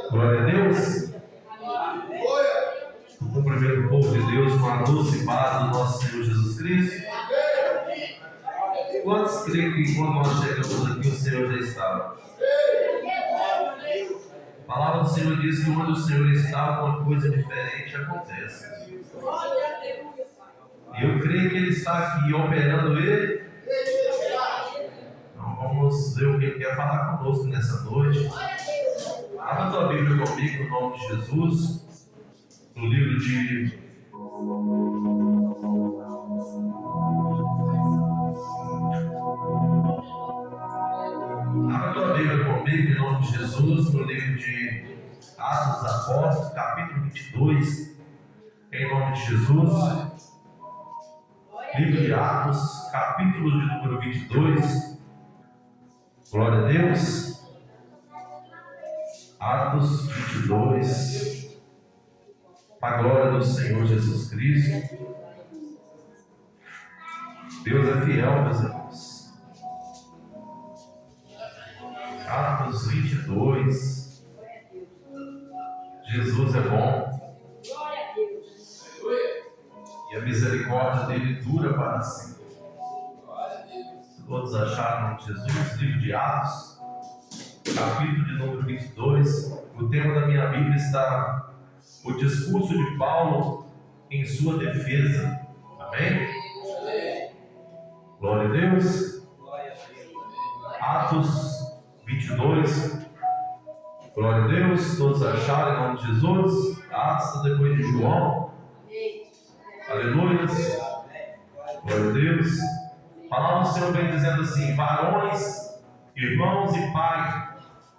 Glória a Deus. O cumprimento do povo de Deus com a doce paz do nosso Senhor Jesus Cristo. Quantos creem que quando nós chegamos aqui o Senhor já estava? A palavra do Senhor diz que onde o Senhor está, uma coisa diferente acontece. E eu creio que Ele está aqui operando Ele. Então vamos ver o que Ele quer falar conosco nessa noite. Abra a tua Bíblia comigo, no nome de Jesus, no livro de Abra a tua Bíblia comigo, em nome de Jesus, no livro de Atos dos Apóstolos, capítulo 22, em nome de Jesus. Livro de Atos, capítulo de número 22. Glória a Deus. Atos 22, para a glória do Senhor Jesus Cristo. Deus é fiel, meus irmãos. Atos 22, Jesus é bom, e a misericórdia dele dura para sempre. Todos acharam Jesus, livro de Atos, capítulo de número 22, o tema da minha Bíblia está o discurso de Paulo em sua defesa. Amém? Glória a Deus. Atos 22, glória a Deus. Todos acharam em nome de Jesus? Atos depois de João. Aleluia. Glória a Deus. A palavra do Senhor vem dizendo assim: varões, irmãos e pai,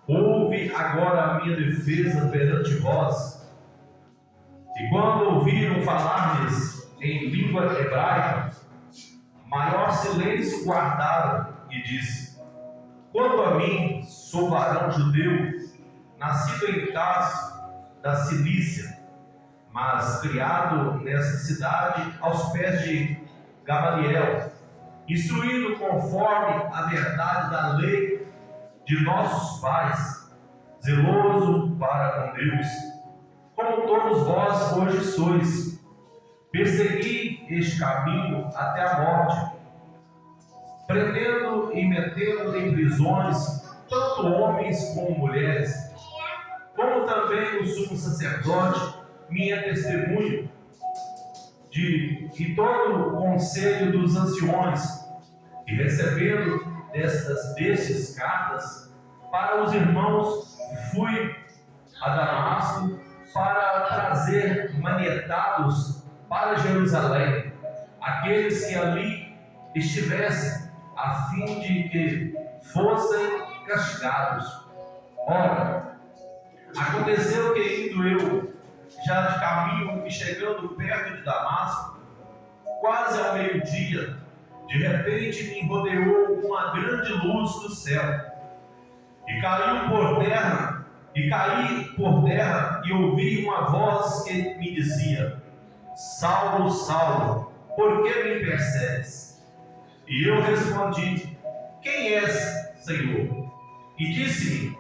ouve agora a minha defesa perante vós. E quando ouviram falar-lhes em língua hebraica, maior silêncio guardaram e disse: quanto a mim, sou varão judeu, nascido em Tarso da Cilícia, mas criado nessa cidade aos pés de Gamaliel, instruído conforme a verdade da lei de nossos pais, zeloso para com Deus, como todos vós hoje sois. Persegui este caminho até a morte, prendendo e metendo em prisões tanto homens como mulheres, como também o sumo sacerdote, minha testemunha, e todo o conselho dos anciões, e recebendo destes cartas para os irmãos, fui a Damasco para trazer manietados para Jerusalém aqueles que ali estivessem, a fim de que fossem castigados. Ora, aconteceu que indo eu já de caminho e chegando perto de Damasco, quase ao meio-dia, de repente me rodeou uma grande luz do céu, e caí por terra e ouvi uma voz que me dizia: Saulo, Saulo, por que me persegues? E eu respondi: quem és, Senhor? E disse-me: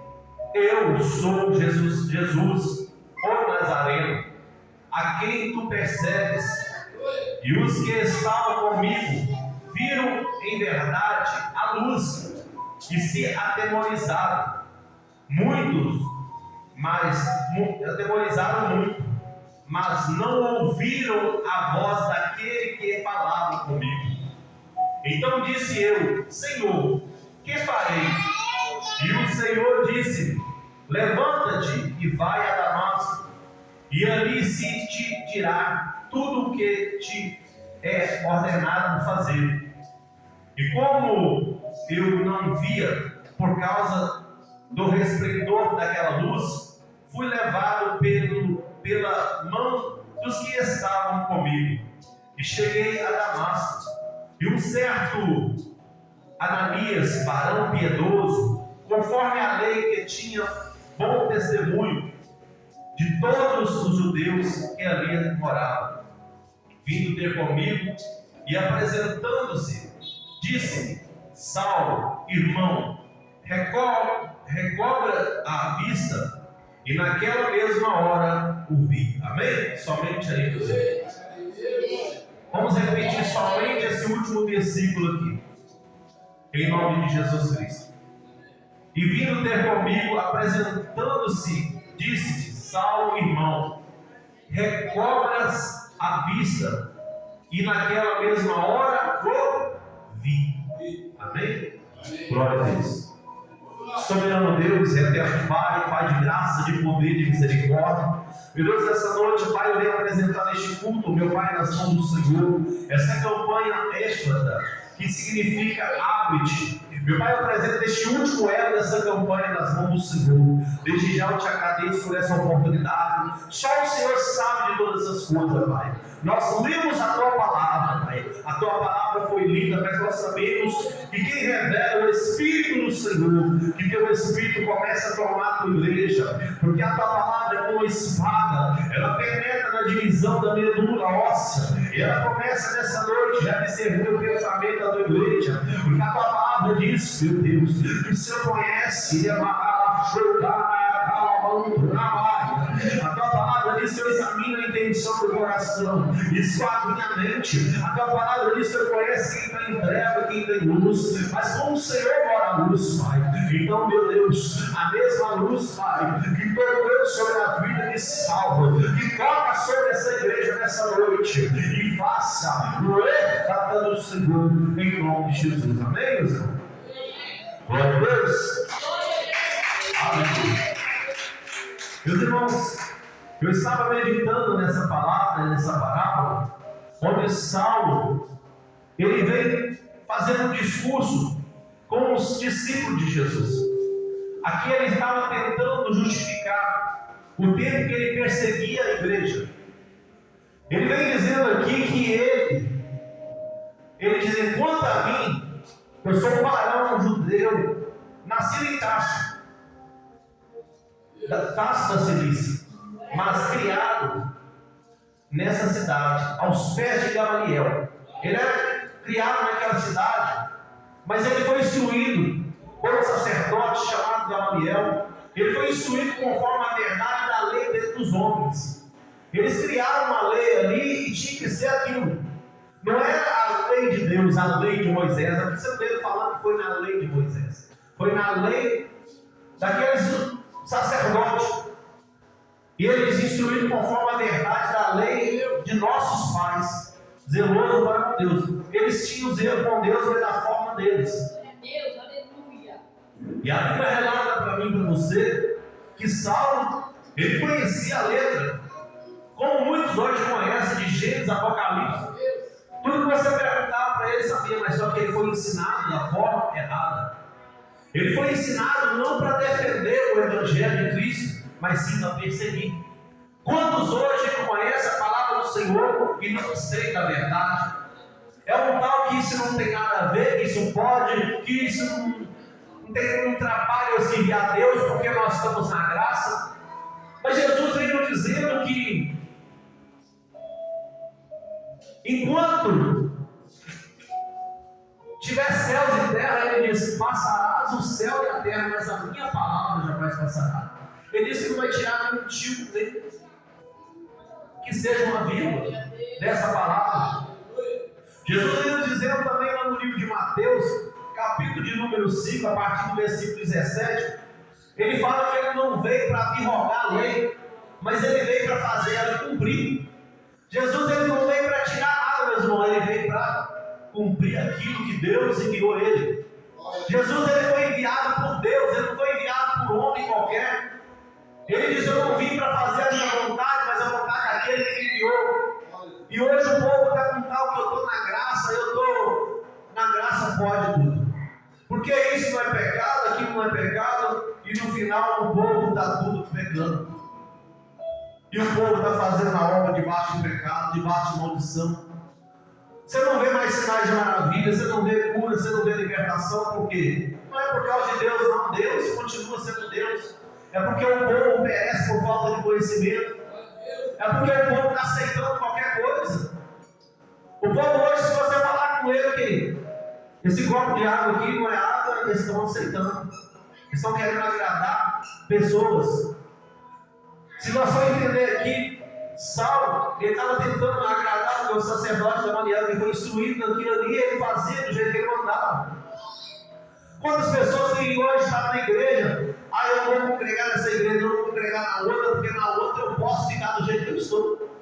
eu sou Jesus, o Nazareno, a quem tu persegues. E os que estavam comigo viram em verdade a luz e se atemorizaram. Atemorizaram muito, mas não ouviram a voz daquele que falava comigo. Então disse eu: Senhor, que farei? E o Senhor disse-me: levanta-te e vai a Damasco, e ali se te dirá tudo o que te é ordenado fazer. E como eu não via por causa do resplendor daquela luz, fui levado pela mão dos que estavam comigo, e cheguei a Damasco. E um certo Ananias, varão piedoso, conforme a lei, que tinha bom testemunho de todos os judeus que ali moravam, vindo ter comigo, e apresentando-se, disse: Saulo, irmão, recobra a vista. E naquela mesma hora o vi. Amém? Somente aí, meus irmãos. Vamos repetir somente esse último versículo aqui. Em nome de Jesus Cristo. E vindo ter comigo, apresentando-se, disse: Saulo, irmão, recobras a vista. E naquela mesma hora o vi. Amém? Glória a Deus. Soberano Deus, eterno Pai, Pai de graça, de poder, de misericórdia. Meu Deus, essa noite, Pai, eu venho apresentar neste culto, meu Pai, nas mãos do Senhor, essa campanha Éfrata, que significa hábito. Meu Pai, eu apresento este último elo dessa campanha nas mãos do Senhor. Desde já eu te agradeço por essa oportunidade. Só o Senhor sabe de todas essas coisas, Pai. Nós lemos a Tua Palavra, Pai. A Tua Palavra foi lida, mas nós sabemos que quem revela é o Espírito do Senhor. Que Teu Espírito começa a tomar a Tua igreja. Porque a Tua Palavra é como uma espada. Ela penetra na divisão da medula óssea. E ela começa nessa noite a discernir o pensamento da Tua igreja. Porque a Tua Palavra diz, meu Deus, que o Senhor conhece. A Tua Palavra diz: eu examino a intenção do coração, esquadro minha mente. A Tua Palavra diz: eu conheço quem está em treva, quem está em luz, mas com o Senhor mora a luz, Pai. Então, meu Deus, a mesma luz, Pai, que tocou sobre a vida de Saulo, que toca sobre essa igreja nessa noite, e faça o Éfrata do Senhor, em nome de Jesus. Amém, meus irmãos? Glória a Deus. Amém. Meus irmãos, eu estava meditando nessa palavra, nessa parábola, onde Saulo, ele veio fazendo um discurso com os discípulos de Jesus. Aqui ele estava tentando justificar o tempo que ele perseguia a igreja. Ele vem dizendo aqui que ele diz: quanto a mim, eu sou um varão judeu, nascido em Tarso da Cilícia, mas criado nessa cidade, aos pés de Gamaliel. Ele era criado naquela cidade, mas ele foi instruído por um sacerdote chamado Gamaliel. Ele foi instruído conforme a verdade da lei dentro dos homens. Eles criaram uma lei ali e tinha que ser aquilo. Não era a lei de Deus, a lei de Moisés. Aqui você veio falando que foi na lei de Moisés. Foi na lei daqueles sacerdotes. E eles instruíram conforme a verdade da lei de nossos pais, zeloso para com Deus. Eles tinham zelo com Deus, mas da forma deles. Deus, aleluia. E a Bíblia relata para mim e para você que Saulo, ele conhecia a letra, como muitos hoje conhecem, de Gênesis, Apocalipse. Tudo que você perguntava para ele sabia, mas só que ele foi ensinado da forma errada. Ele foi ensinado não para defender o Evangelho de Cristo, mas sim para perseguir. Quantos hoje conhecem a palavra do Senhor e não aceitam a verdade? É um tal que isso não tem nada a ver, que isso pode, que isso não trabalha eu servir a Deus porque nós estamos na graça. Mas Jesus vem nos dizendo que enquanto tiver céus e terra, ele diz: passarás o céu e a terra, mas a minha palavra jamais passará. Ele disse que não vai tirar nenhum tipo dele, que seja uma vírgula dessa palavra. Jesus está dizendo também lá no livro de Mateus, capítulo de número 5, a partir do versículo 17, ele fala que ele não veio para abrogar a lei, mas ele veio para fazer ela cumprir. Jesus, ele não veio para tirar nada, meu irmão, ele veio para cumprir aquilo que Deus enviou ele. Jesus, ele foi enviado por Deus, ele não foi enviado por homem qualquer. Ele diz: eu não vim para fazer a minha vontade, mas a vontade daquele que me enviou. E hoje o povo está com tal que eu estou na graça, eu estou na graça, pode tudo. Porque isso não é pecado, aquilo não é pecado, e no final o povo está tudo pecando. E o povo está fazendo a obra debaixo de pecado, debaixo de maldição. Você não vê mais sinais de maravilha, você não vê cura, você não vê libertação, por quê? Não é por causa de Deus, não. Deus continua sendo Deus. É porque o povo perece por falta de conhecimento. É porque o povo está aceitando qualquer coisa. O povo hoje, se você Esse copo de água aqui não é água, eles estão aceitando. Eles estão querendo agradar pessoas. Se nós for entender aqui, Saulo, ele estava tentando agradar o sacerdote da Maniel, que foi instruído naquilo ali, ele fazia do jeito que ele mandava. Quantas pessoas que hoje estão na igreja, eu vou congregar nessa igreja, eu vou congregar na outra, porque na outra eu posso ficar do jeito que eu estou.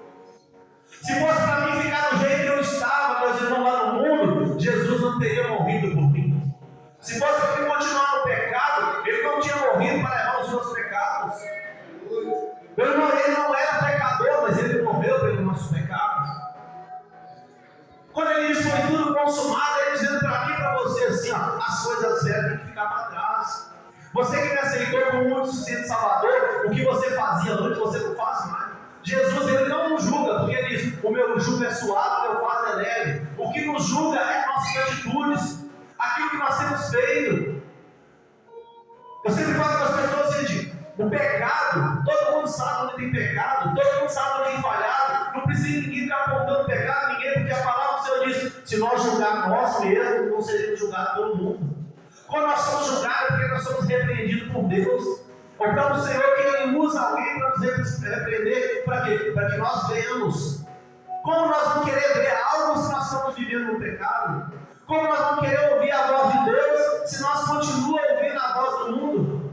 Se fosse para mim ficar do jeito que eu estava, meus irmãos, lá no mundo, Jesus não teria morrido por mim. Se fosse para mim continuar no pecado, ele não tinha morrido para levar os seus pecados. Ele não era pecador, mas ele morreu pelos nossos pecados. Quando ele disse foi tudo consumado, ele dizendo para mim e para você assim, as coisas velhas têm que ficar para trás. Você que me aceitou como único suficiente Salvador, o que você fazia antes, você não faz mais. Jesus, ele não nos julga, porque ele diz, o meu jugo é suave, o meu fardo é leve. O que nos julga é nossas atitudes, aquilo que nós temos feito. Eu sempre falo para as pessoas, gente, o pecado, todo mundo sabe onde tem pecado, todo mundo sabe onde tem falhado, não precisa ninguém ficar apontando pecado a ninguém, porque a palavra do Senhor diz, se nós julgarmos nós mesmos, não seremos julgados todo mundo. Quando nós somos julgados, é porque nós somos repreendidos por Deus. Então o Senhor que Ele usa alguém para nos repreender, para quê? Para que nós vejamos. Como nós vamos querer ver algo se nós estamos vivendo no pecado? Como nós vamos querer ouvir a voz de Deus se nós continuamos ouvindo a voz do mundo?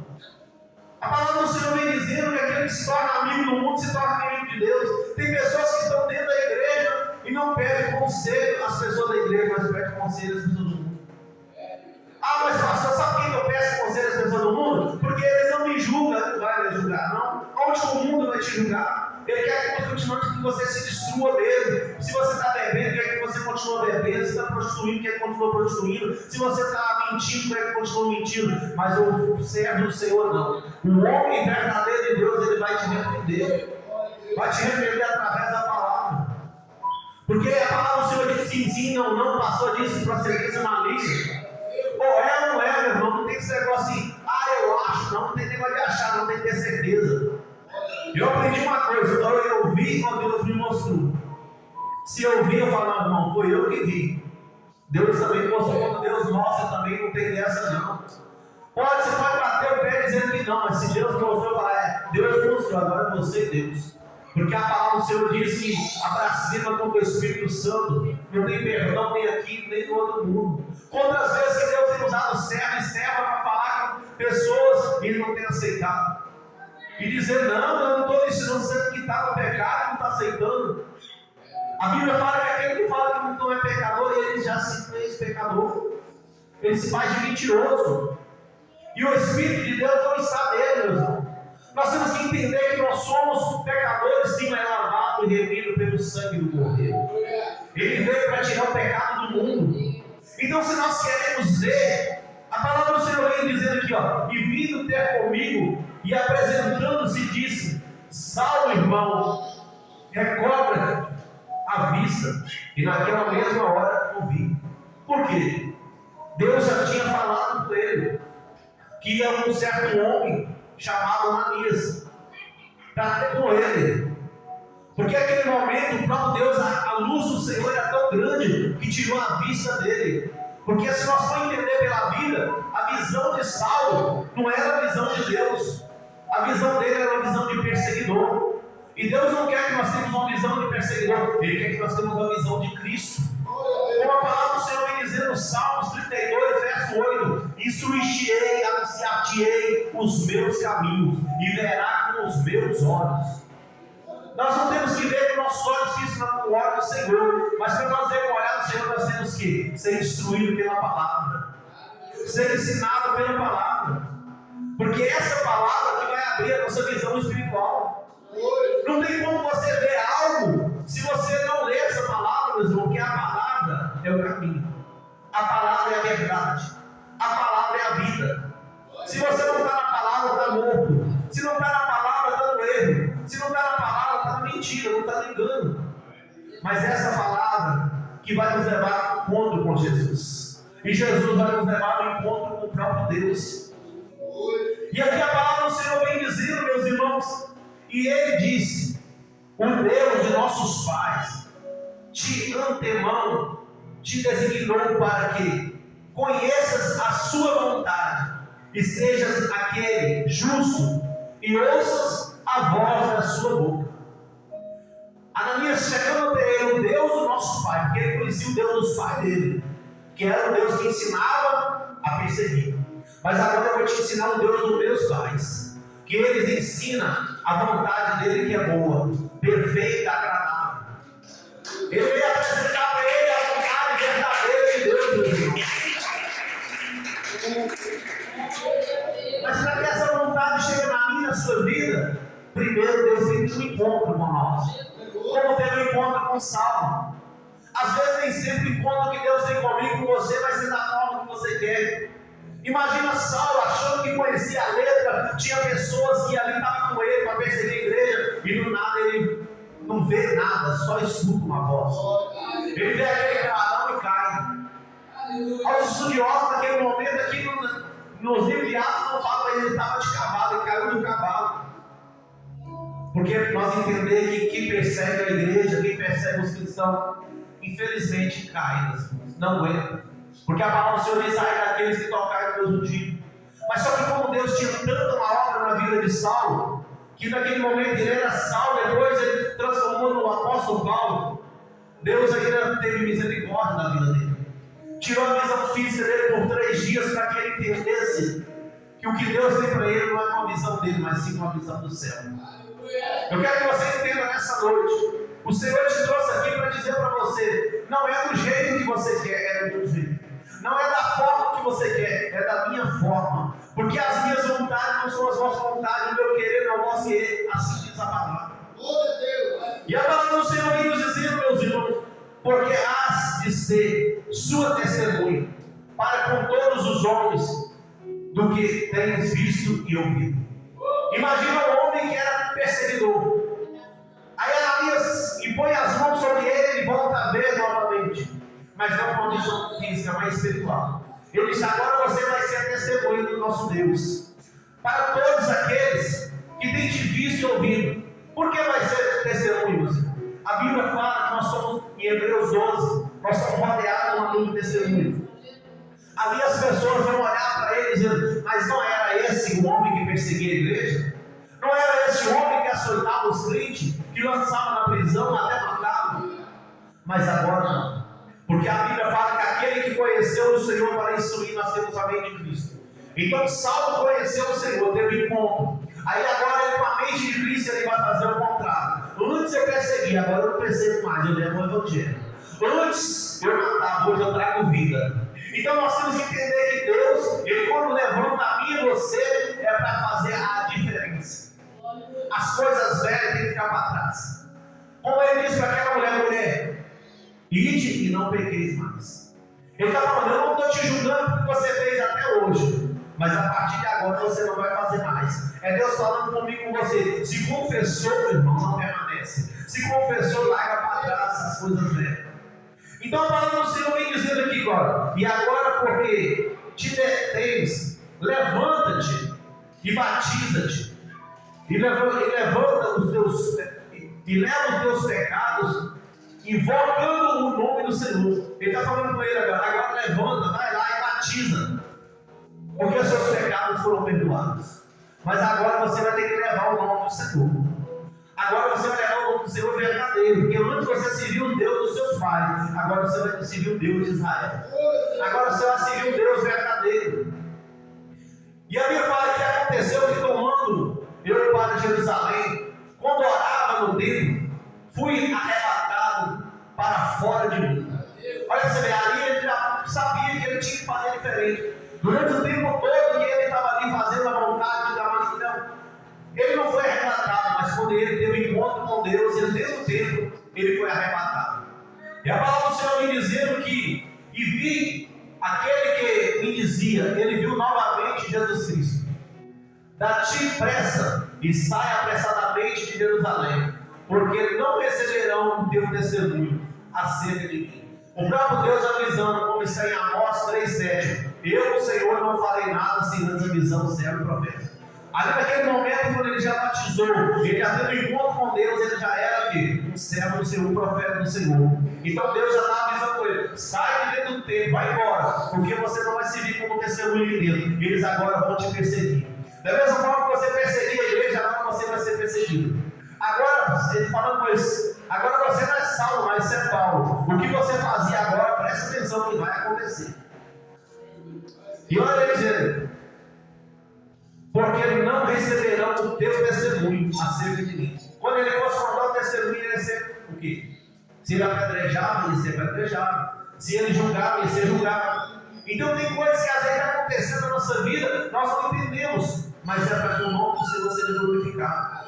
A palavra do Senhor vem dizendo que aquele que se torna amigo do mundo se torna inimigo de Deus. Tem pessoas que estão dentro da igreja e não pedem conselho às pessoas da igreja, mas pedem conselho às pessoas do mundo. Mas pastor, sabe por que eu peço conselho às pessoas do mundo? Porque eles não me julgam, não vai me julgar, não. Onde o mundo vai te julgar? Ele quer que você se destrua mesmo. Se você está bebendo, quer que você continue bebendo. Se está prostituindo, quer que continue prostituindo. Se você está mentindo, quer que continue mentindo. Mas o servo do Senhor não. O homem verdadeiro de Deus, ele vai te repreender. Vai te repreender através da palavra. Porque a palavra do Senhor diz sim, não, passou disso, procedência maligna. Ou é ou não é, meu irmão, não tem esse negócio assim, eu acho, não tem negócio de achar, não tem que ter certeza. Eu aprendi uma coisa, eu vi quando Deus me mostrou. Se eu vi, eu falo, não, irmão, foi eu que vi. Deus também mostrou, quando Deus mostra também, não tem dessa não. Você pode bater o pé dizendo que não, mas se Deus mostrou, eu falo, Deus mostrou, agora você e Deus. Porque a palavra do Senhor diz que abracema com o Espírito Santo, não tem perdão nem aqui, nem no outro mundo. Quantas vezes que Deus tem usado servo e serva para falar com pessoas e Ele não tem aceitado? E dizer, não, eu não estou ensinando você que está no pecado, não está aceitando. A Bíblia fala que aquele que fala que não é pecador, ele já se fez pecador. Ele se faz de mentiroso. E o Espírito de Deus não está nele, meus irmãos. Nós temos que entender que nós somos pecadores, sim, mas lavados e remidos pelo sangue do Cordeiro. Ele veio para tirar o pecado do mundo. Então, se nós queremos ver, a palavra do Senhor vem dizendo aqui, e vindo ter comigo, e apresentando-se, disse, Saulo, irmão, recobra a vista. E naquela mesma hora ouvi. Por quê? Deus já tinha falado com ele, que ia um certo homem, chamado Ananias, para ter com ele. Porque naquele momento, o próprio Deus, a luz do Senhor era tão grande que tirou a vista dele. Porque se nós formos entender pela Bíblia, a visão de Saulo não era a visão de Deus. A visão dele era uma visão de perseguidor. E Deus não quer que nós tenhamos uma visão de perseguidor, Ele quer que nós tenhamos uma visão de Cristo. Como a palavra do Senhor vem dizendo no Salmos 32, verso 8: instruir-te-ei, anunciar-te-ei os meus caminhos, e verá com os meus olhos. Nós não temos que ver com nossos olhos físicos, mas com o olho do Senhor. Mas para nós vermos o olhar do Senhor, nós temos que ser instruídos pela palavra, ser ensinado pela palavra, porque essa palavra que vai abrir a nossa visão espiritual. Não tem como você ver algo se você não ler essa palavra, meu irmão, porque a palavra é o caminho, a palavra é a verdade, a palavra é a vida. Se você não está na palavra, está morto. Se não está na palavra, está no erro. Se não está na palavra, está na mentira, não está no engano. Mas essa palavra que vai nos levar ao encontro com Jesus. E Jesus vai nos levar ao encontro com o próprio Deus. E aqui a palavra do Senhor vem dizendo, meus irmãos, e Ele disse: o Deus de nossos pais de antemão te designou para quê? conheças a sua vontade e sejas aquele justo e ouças a voz da sua boca. Ananias, chegando até ele, o Deus do nosso pai, porque ele conhecia o Deus dos pais dele, que era o Deus que ensinava a perseguir. Mas agora eu vou te ensinar o Deus dos meus pais, que eles ensinam a vontade dele que é boa, perfeita, agradável. Ele veio apresentar para ele a vontade verdadeira de Deus, meu irmão. Mas para que essa vontade chegue na minha e na sua vida, primeiro Deus tem um encontro com nós. Como teve um encontro com Saulo. Às vezes nem sempre o encontro que Deus tem comigo, com você, vai ser da forma que você quer. Imagina Saulo achando que conhecia a letra, tinha pessoas que ali estavam com ele para perseguir a igreja, e do nada ele não vê nada, só escuta uma voz. Ele vê aquele clarão e cai. Aos estudiosos naquele momento aqui nos livros de Atos não fala, ele estava de cavalo, ele caiu do cavalo. Porque nós entendemos que quem persegue a igreja, quem persegue os cristãos, infelizmente cai, não entra. Porque a palavra do Senhor diz: ai daqueles que tocarem Deus no dia. Mas só que como Deus tinha tanta uma obra na vida de Saulo, que naquele momento ele era Saulo, depois ele transformou no apóstolo Paulo, Deus ainda teve misericórdia na vida dele. Tirou a visão física dele por 3 dias para que ele entendesse que o que Deus tem para ele não é uma visão dele, mas sim uma visão do céu. Eu quero que você entenda nessa noite. O Senhor te trouxe aqui para dizer para você: não é do jeito que você quer, é do meu jeito. Não é da forma que você quer, é da minha forma. Porque as minhas vontades não são as vossas vontades, o meu querer não é o vosso querer, assim diz a palavra. E a palavra do Senhor vem nos dizendo, meus irmãos, porque has de ser sua testemunha para com todos os homens do que tens visto e ouvido. Imagina um homem que era perseguidor. Aí Ananias impõe as mãos sobre ele e volta a ver novamente. Mas não condição física, mas espiritual. Ele disse: agora você vai ser a testemunha do nosso Deus para todos aqueles que têm te visto e ouvido. Por que vai ser testemunha? A Bíblia fala que nós somos, em Hebreus 12, nós somos rodeados de uma nuvem de testemunho. Ali as pessoas vão olhar para ele dizendo: mas não era esse o homem que perseguia a igreja? Não era esse homem que açoitava os crentes, que lançava na prisão até matava? Mas agora não. Porque a Bíblia fala que aquele que conheceu o Senhor para instruir, nós temos a mente de Cristo. Então Saulo conheceu o Senhor, teve encontro. Aí agora ele, com a mente de Cristo, ele vai fazer o contrário. Antes eu perseguia, agora eu não percebo mais, eu levo o evangelho. Antes eu matava, hoje eu trago vida. Então nós temos que entender que Deus, Ele quando levanta a mim e você, é para fazer a diferença. As coisas velhas têm que ficar para trás. Como ele disse para aquela mulher, ide e não pequeis mais. Ele está falando: eu não estou te julgando porque você fez até hoje, mas a partir de agora você não vai fazer mais. É Deus falando comigo, com você. Se confessou, meu irmão, não permanece. Se confessou, larga para trás essas coisas velhas. Então a palavra do Senhor vem dizendo aqui agora: e agora, porque te detens, levanta-te e batiza-te, e levanta os teus e leva os teus pecados, invocando o nome do Senhor. Ele está falando com ele agora levanta, vai lá e batiza, porque os seus pecados foram perdoados. Mas agora você vai ter que levar o nome do Senhor. Agora você vai levar o nome do Senhor verdadeiro, porque antes você serviu o Deus dos seus pais, agora você vai servir o Deus de Israel. Agora você vai servir o Deus verdadeiro. E a Bíblia fala que aconteceu que, tomando eu para Jerusalém, quando orava no templo, fui arrebatado para fora de mim. Olha, você vê, ali ele já sabia que ele tinha que fazer diferente. Durante o tempo todo que ele estava ali fazendo a vontade da mansidão, ele não foi arrebatado, mas quando ele teve encontro com Deus, ele dentro do templo, ele foi arrebatado. E a palavra do Senhor me dizendo que, e vi aquele que me dizia, ele viu novamente Jesus Cristo: dá-te pressa e sai apressadamente de Jerusalém, porque não receberão o teu testemunho acerca de mim. O próprio Deus avisando, como está em Amós 3,7: eu, o Senhor, não farei nada sem antes avisar o servo profeta. Ali naquele momento, quando ele já batizou, ele já teve um encontro com Deus, ele já era um servo do Senhor, um profeta do Senhor. Então Deus já estava avisando com ele: sai de dentro do templo, vai embora, porque você não vai servir como testemunho aqui dentro. Eles agora vão te perseguir. Da mesma forma que você perseguia a igreja, agora você vai ser perseguido. Agora, ele falando com eles: agora você não é Saulo, mas você é Paulo. O que você fazia agora, presta atenção que vai acontecer. E olha ele dizendo: porque não receberão o teu testemunho acerca de mim. Quando ele fosse contar o testemunho, ele ia ser o quê? Se ele apedrejava, ele ia ser apedrejado. Se ele julgava, ele ia ser julgado. Então tem coisas que às vezes acontecendo na nossa vida, nós não entendemos, mas é para que o nome do Senhor seja glorificado.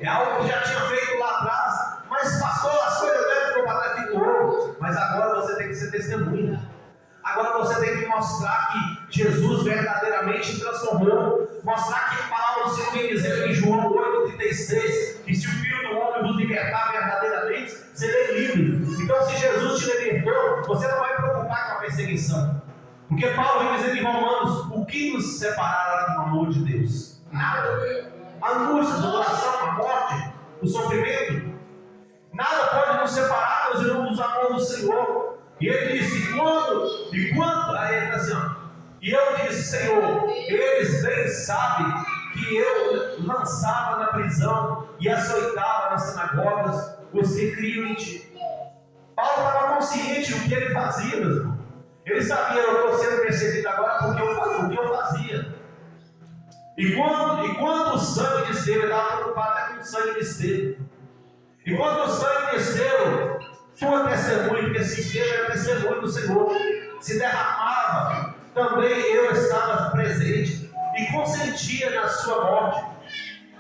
É algo que já tinha feito lá atrás, mas passou, as coisas velhas ficou para trás, ficou. Mas agora você tem que ser testemunha. Agora você tem que mostrar que Jesus verdadeiramente transformou. Mostrar que a palavra do Senhor vem dizer em João 8,36 que se o Filho do Homem vos libertar verdadeiramente, serei livre. Então, se Jesus te libertou, você não vai preocupar com a perseguição. Porque Paulo vem dizer em Romanos: o que nos separará do amor de Deus? Nada. A angústia, a tribulação, a morte, o sofrimento, nada pode nos separar, meus irmãos, do amor do Senhor. E ele disse: quando, aí ele está assim, ó, e eu disse: Senhor, eles bem sabem que eu lançava na prisão e açoitava nas sinagogas os que criam em ti. Paulo estava consciente do que ele fazia, meus irmãos. Ele sabia: eu estou sendo perseguido agora porque o que eu fazia. E quando o sangue de Estevão, ele estava preocupado até com o sangue de Estevão. E quando o sangue de Estevão, sua testemunha, porque se Estevão era testemunho do Senhor, se derramava, também eu estava presente e consentia na sua morte,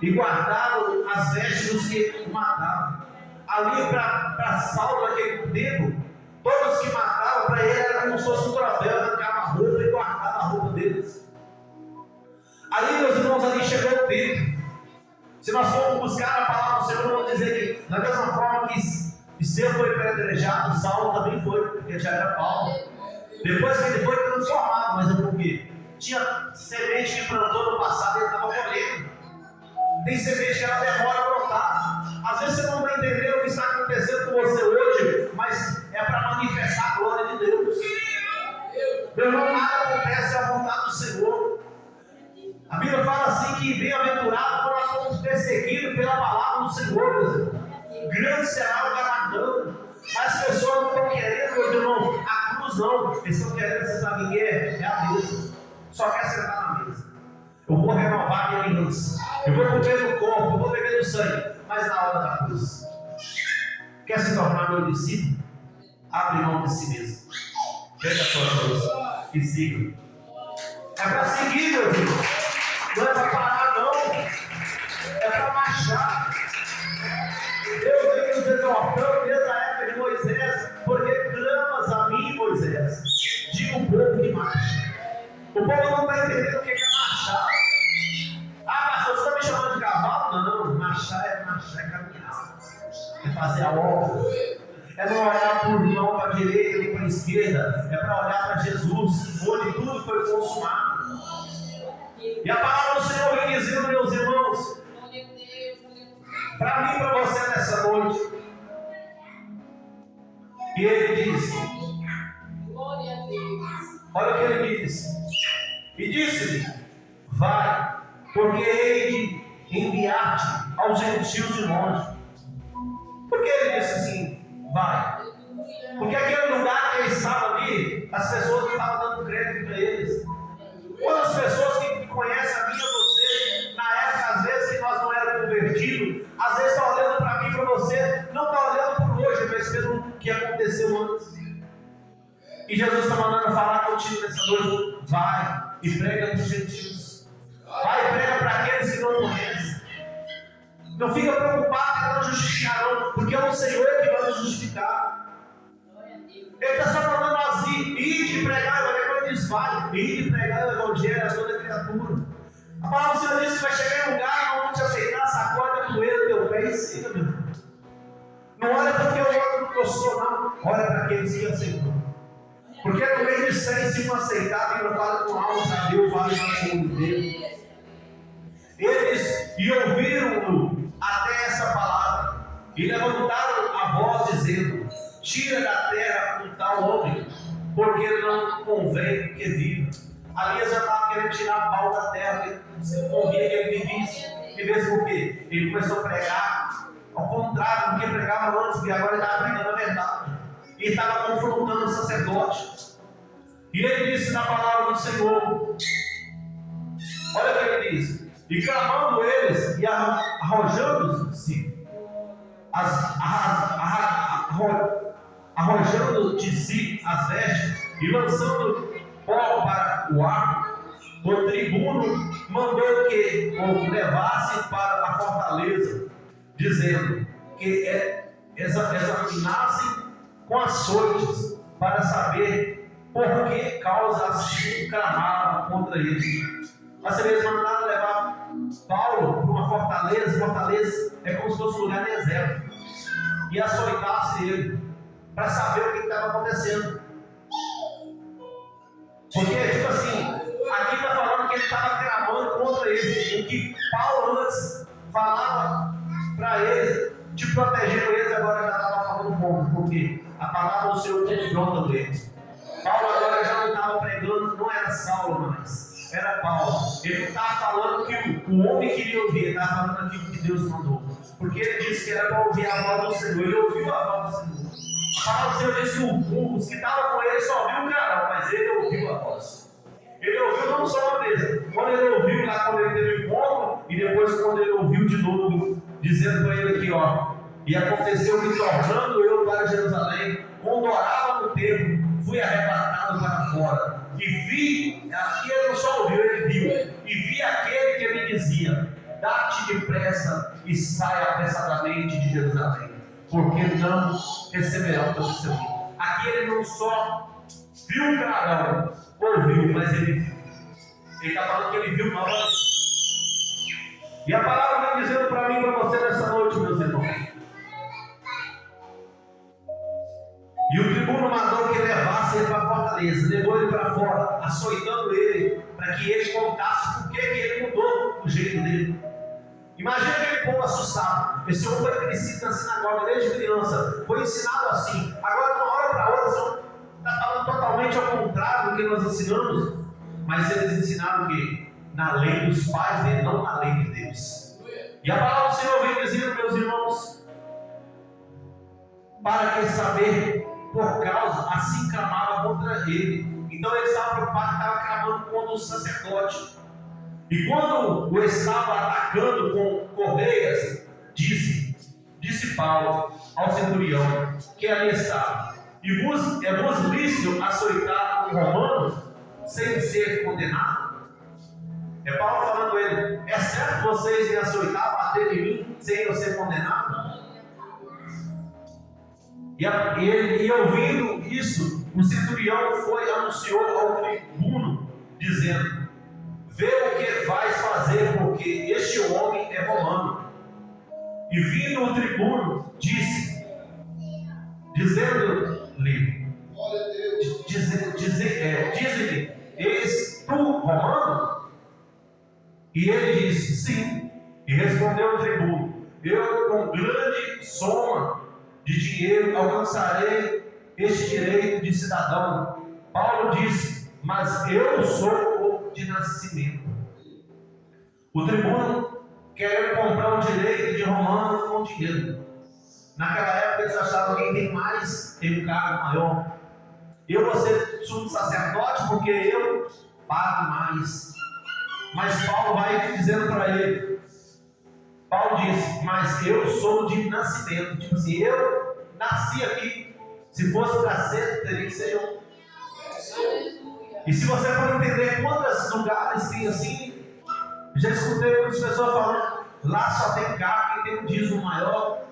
e guardava as vestes dos que matavam. Ali para Saulo, naquele tempo, todos que matavam, para ele era como se fosse um troféu, arrancava a roupa e guardava a roupa deles. Aí, meus irmãos, ali chegou o tempo. Se nós formos buscar a palavra do Senhor, vamos dizer que, da mesma forma que Estevão foi apedrejado, Saulo também foi, porque já era Paulo. Depois que ele foi transformado, mas é porque tinha semente que plantou no passado e ele estava colhendo. Tem semente que ela demora a brotar. Às vezes você não está entendendo o que está acontecendo com você hoje, mas é para manifestar a glória de Deus. Meu irmão, nada acontece à vontade do Senhor. A Bíblia fala assim que bem-aventurado quando nós fomos perseguidos pela palavra do Senhor, meus irmãos. Grande será o galardão. Mas as pessoas não estão querendo, meus irmãos, a cruz não. Eles estão querendo, você sabe quem é? É a Deus. Só quer sentar na mesa. Eu vou renovar minha aliança. Eu vou comer no corpo, eu vou beber no sangue. Mas na hora da cruz, quer se tornar meu discípulo? Abre mão de si mesmo. Pega a sua cruz e siga. É para seguir, meu filho. Não é para parar, não. É para marchar. Deus vem nos exortando desde a época de Moisés, porque clamas a mim, Moisés. Diga o povo que marcha. O povo não está entendendo o que é marchar. Ah, pastor, você está me chamando de cavalo? Não, marchar é caminhar. É fazer a obra. É não olhar para o irmão, para a direita nem para a esquerda. É para olhar para Jesus, onde tudo foi consumado. E a palavra do Senhor vem dizendo, meus irmãos, para mim e para você nessa noite. E ele disse: olha o que ele disse. E disse-lhe: vai, porque hei de enviar-te aos gentios de longe. Por que ele disse assim: vai? Porque aquele lugar que ele estava ali, as pessoas não estavam dando crédito para eles. Quando as pessoas que conhecem a mim e a você, na época, às vezes, que nós não éramos convertidos, às vezes estão olhando para mim e para você, não está olhando por hoje, mas pelo que aconteceu antes. E Jesus está mandando falar contigo nessa noite: vai e prega para os gentios. Vai e prega para aqueles que não conhecem. Não fica preocupado que não justificarão, porque é o Senhor que vai nos justificar. Ele está só falando assim: ide e pregar, ele diz: vai, ide e pregar o evangelho a toda criatura. A palavra do Senhor diz que vai chegar em lugar, não vão te aceitar, sacode a poeira do teu pé e siga, meu irmão. Não olha porque o outro não gostou, não. Olha para aqueles que aceitou. Porque no meio de 100, se não aceitar, Deus fala com alma para Deus, fala com o nome dele. Eles e ouviram-no até essa palavra, e levantaram a voz, dizendo: tira da terra um tal homem, porque não convém que viva. Ali já estava querendo tirar Paulo da terra, porque não convinha que ele vivesse por quê? Ele começou a pregar ao contrário do que pregava antes, e agora ele estava pregando a verdade. E estava confrontando o sacerdote. E ele disse na palavra do Senhor: olha o que ele diz: e clamando eles e arrojando-se, arrojando de si as vestes e lançando pó para o ar, o tribuno mandou que o levasse para a fortaleza, dizendo que examinassem com açoites para saber por que causa assim clamavam contra ele. Mas eles mandaram levar Paulo para uma fortaleza. Fortaleza é como se fosse um lugar deserto, e açoitasse ele para saber o que estava acontecendo. Porque, tipo assim, aqui está falando que ele estava clamando contra eles. O que Paulo antes falava para eles, de protegendo eles, agora já estava falando contra. Porque a palavra do Senhor confronta eles. Paulo agora já não estava pregando, não era Saulo mais, era Paulo. Ele não estava falando que o homem queria ouvir, ele estava falando aquilo que Deus mandou. Porque ele disse que era para ouvir a voz do Senhor. Ele ouviu a voz do Senhor. A palavra do Senhor disse que os que estavam com ele só ouviram o canal, mas ele ouviu a voz. Ele ouviu não só uma vez. Quando ele ouviu lá, quando ele teve o encontro, e depois quando ele ouviu de novo, dizendo para ele aqui, ó: e aconteceu que, tornando eu para Jerusalém, quando orava no templo, fui arrebatado para fora. E vi, aqui ele não só ouviu, ele viu. E vi aquele que me dizia: dá-te depressa e saia apressadamente de Jerusalém, porque não receberão teu testemunho. Aqui ele não só viu o clarão, ouviu, mas ele viu. Ele está falando que ele viu novamente. E a palavra vem dizendo para mim e para você nessa noite, meus irmãos. E o tribuno mandou que levasse ele para a fortaleza, levou ele para fora, açoitando ele, para que ele contasse por que ele mudou o jeito dele. Imagina aquele povo assustado. Esse homem foi crescido na sinagoga desde criança, foi ensinado assim. Agora, de uma hora para outra, esse homem está falando totalmente ao contrário do que nós ensinamos. Mas eles ensinaram o quê? Na lei dos pais dele, não na lei de Deus. E a palavra do Senhor vem dizendo, meus irmãos, para que saber por causa, assim clamava contra ele. Então ele estava preocupado, estava clamando contra o sacerdote. E quando o estava atacando com correias, disse Paulo ao centurião que ali estava: e vos lícito açoitar um romano sem ser condenado? É Paulo falando com ele: é certo vocês me açoitar, bater em mim sem eu ser condenado? E ouvindo isso, o centurião foi e anunciou ao tribuno, dizendo: vê o que vais fazer, porque este homem é romano. E vindo o tribuno, dizendo-lhe: dize-lhe, és tu romano? E ele disse: sim. E respondeu o tribuno: eu, com grande soma de dinheiro, alcançarei este direito de cidadão. Paulo disse: mas eu sou de nascimento. O tribuno querendo comprar o direito de romano com dinheiro. Naquela época eles achavam que quem tem mais tem um cargo maior. Eu vou ser sumo sacerdote porque eu pago mais. Mas Paulo vai dizendo para ele. Paulo diz: mas eu sou de nascimento. Tipo assim, eu nasci aqui. Se fosse para ser, teria que ser eu. E se você for entender quantos lugares tem assim, já escutei muitas pessoas falando: lá só tem carro quem tem um dízimo maior,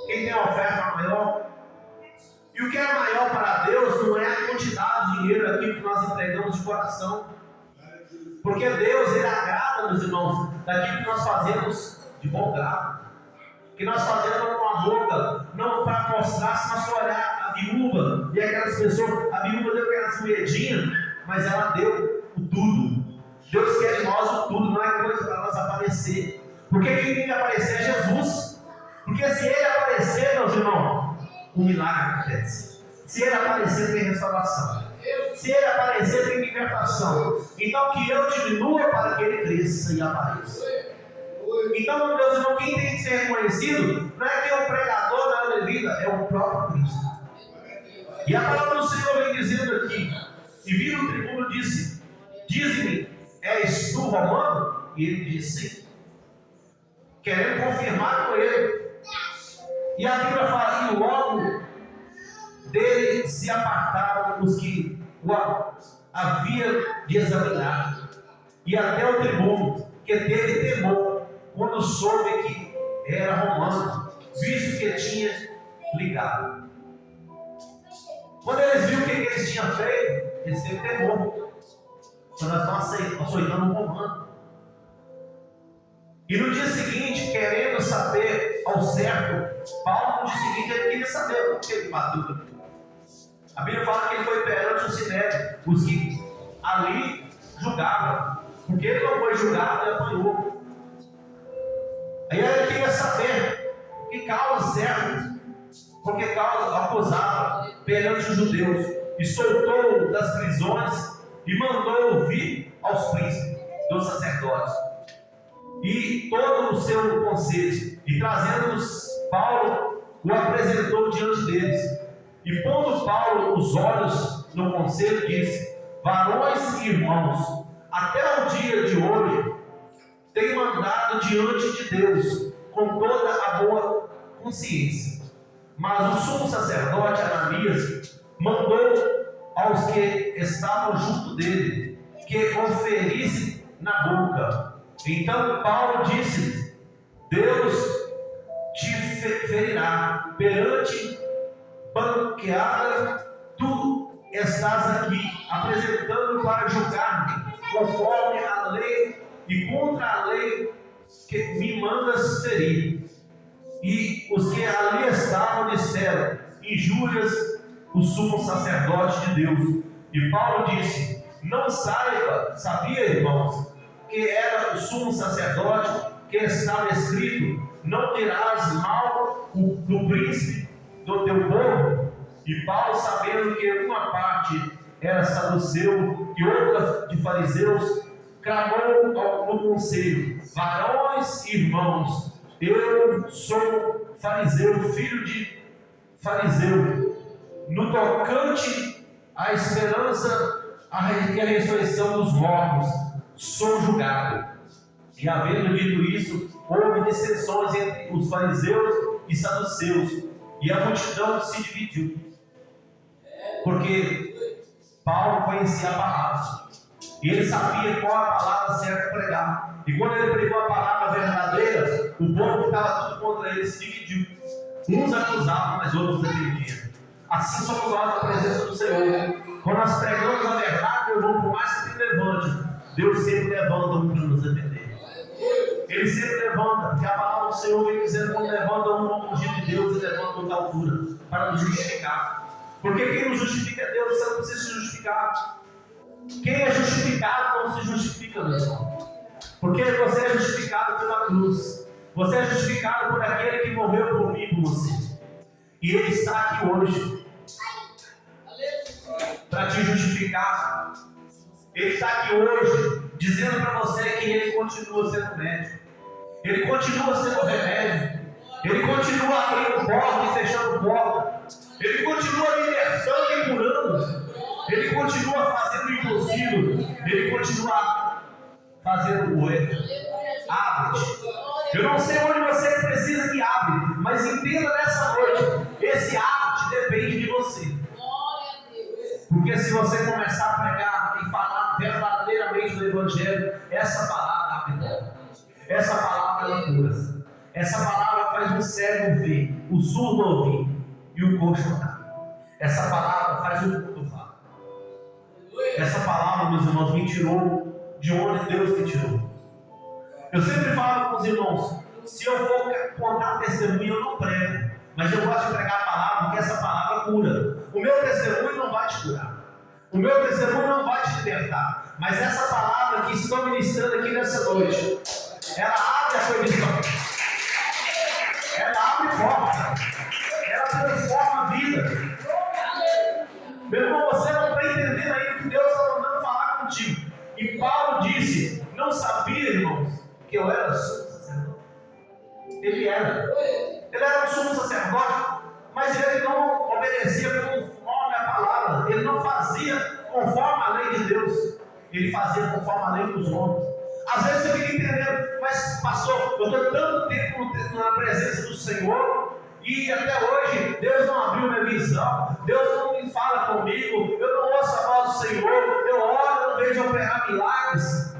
quem tem uma oferta maior. E o que é maior para Deus não é a quantidade de dinheiro aqui que nós entregamos de coração, porque Deus, Ele agrada, meus irmãos, daquilo que nós fazemos de bom grado, que nós fazemos com a boca, não para mostrar. Se nós for olhar a viúva e aquelas pessoas, a viúva deu aquelas moedinhas, mas ela deu o tudo. Deus quer de nós o tudo, não é coisa para nós aparecer. Porque quem tem que aparecer é Jesus. Porque se Ele aparecer, meus irmãos, o milagre acontece. Se Ele aparecer, tem restauração. Se Ele aparecer, tem libertação. Então que eu diminua para que Ele cresça e apareça. Então, meus irmãos, quem tem que ser reconhecido não é que é o pregador da levita, é o próprio Cristo. E a palavra do Senhor vem dizendo aqui, e vindo o tribuno disse, dize-me, és tu romano? E ele disse sim, querendo confirmar com ele. E a Bíblia fala, e logo dele se apartaram os que o havia de examinar, e até o tribuno, que teve temor, quando soube que era romano, visto que tinha ligado. Quando eles viram o que eles tinham feito, eles teve temor. Quando nós estamos açoitando um romano. E no dia seguinte, querendo saber ao certo, Paulo, no dia seguinte, ele queria saber o que ele bateu. A Bíblia fala que ele foi perante o sinédrio, os que ali julgavam, porque ele não foi julgado e apanhou. Aí ele queria saber que causa certo, porque causa acusava perante os judeus, e soltou das prisões e mandou ouvir aos príncipes dos sacerdotes e todo o seu conselho, e trazendo-os Paulo, o apresentou diante deles. E pondo Paulo os olhos no conselho, disse: varões e irmãos, até o dia de hoje tenho mandado diante de Deus com toda a boa consciência. Mas o sumo sacerdote Ananias mandou aos que estavam junto dele que conferisse na boca. Então Paulo disse: Deus te ferirá perante banqueada, tu estás aqui apresentando para julgar-me conforme a lei e contra a lei que me mandas ferir. E os que ali estavam disseram injúrias o sumo sacerdote de Deus. E Paulo disse: não sabia, irmãos, que era o sumo sacerdote, que estava escrito: não dirás mal do príncipe do teu povo. E Paulo, sabendo que uma parte era saduceu e outra de fariseus, clamou no conselho: varões e irmãos, eu sou fariseu, filho de fariseu. No tocante à esperança e à ressurreição dos mortos, sou julgado. E havendo dito isso, houve dissensões entre os fariseus e saduceus, e a multidão se dividiu, porque Paulo conhecia a palavra, e ele sabia qual a palavra certa pregar. E quando ele pregou a palavra verdadeira, o povo que estava tudo contra ele se dividiu. Uns acusavam, mas outros defendiam. Assim somos nós na presença do Senhor. Quando nós pregamos a verdade, meu irmão, por mais que ele levante, Deus sempre levanta um para nos defender. Ele sempre levanta, porque a palavra do Senhor vem dizendo: quando levanta um ao ungido de Deus, ele levanta outra altura para nos justificar. Porque quem nos justifica é Deus, você não precisa se justificar. Quem é justificado não se justifica, meu irmão. Porque você é justificado pela cruz. Você é justificado por aquele que morreu por mim e por você. E Ele está aqui hoje para te justificar. Ele está aqui hoje dizendo para você que Ele continua sendo médico. Ele continua sendo remédio. Ele continua abrindo porta e fechando porta. Ele continua libertando e curando. Ele continua fazendo o impossível. Ele continua fazendo o erro. Abre. Eu não sei onde você precisa que abre, mas entenda nessa noite: esse abre depende de você. Porque se você começar a pregar e falar verdadeiramente do Evangelho, essa palavra abre. Essa palavra ela cura. Essa palavra faz o cego ver, o surdo ouvir e o coxo andar. Essa palavra faz o mundo falar. Essa palavra, meus irmãos, me tirou de onde Deus me tirou. Eu sempre falo com os irmãos: se eu for contar testemunho, eu não prego, mas eu gosto de pregar a palavra, porque essa palavra cura. O meu testemunho não vai te curar, O meu testemunho não vai te libertar. Mas essa palavra que estou ministrando aqui nessa noite, ela abre a proibição. Ela abre porta. Ela transforma a vida. Meu irmão, você não está entendendo ainda que Deus está mandando falar contigo. E Paulo disse: não sabia, irmãos, que eu era sumo sacerdote. Ele era um sumo sacerdote, mas ele não obedecia conforme a palavra. Ele não fazia conforme a lei de Deus. Ele fazia conforme a lei dos homens. Às vezes você fica entendendo: mas pastor, eu estou tanto tempo na presença do Senhor e até hoje Deus não abriu minha visão, Deus não me fala comigo, eu não ouço a voz do Senhor, eu oro, eu não vejo operar milagres.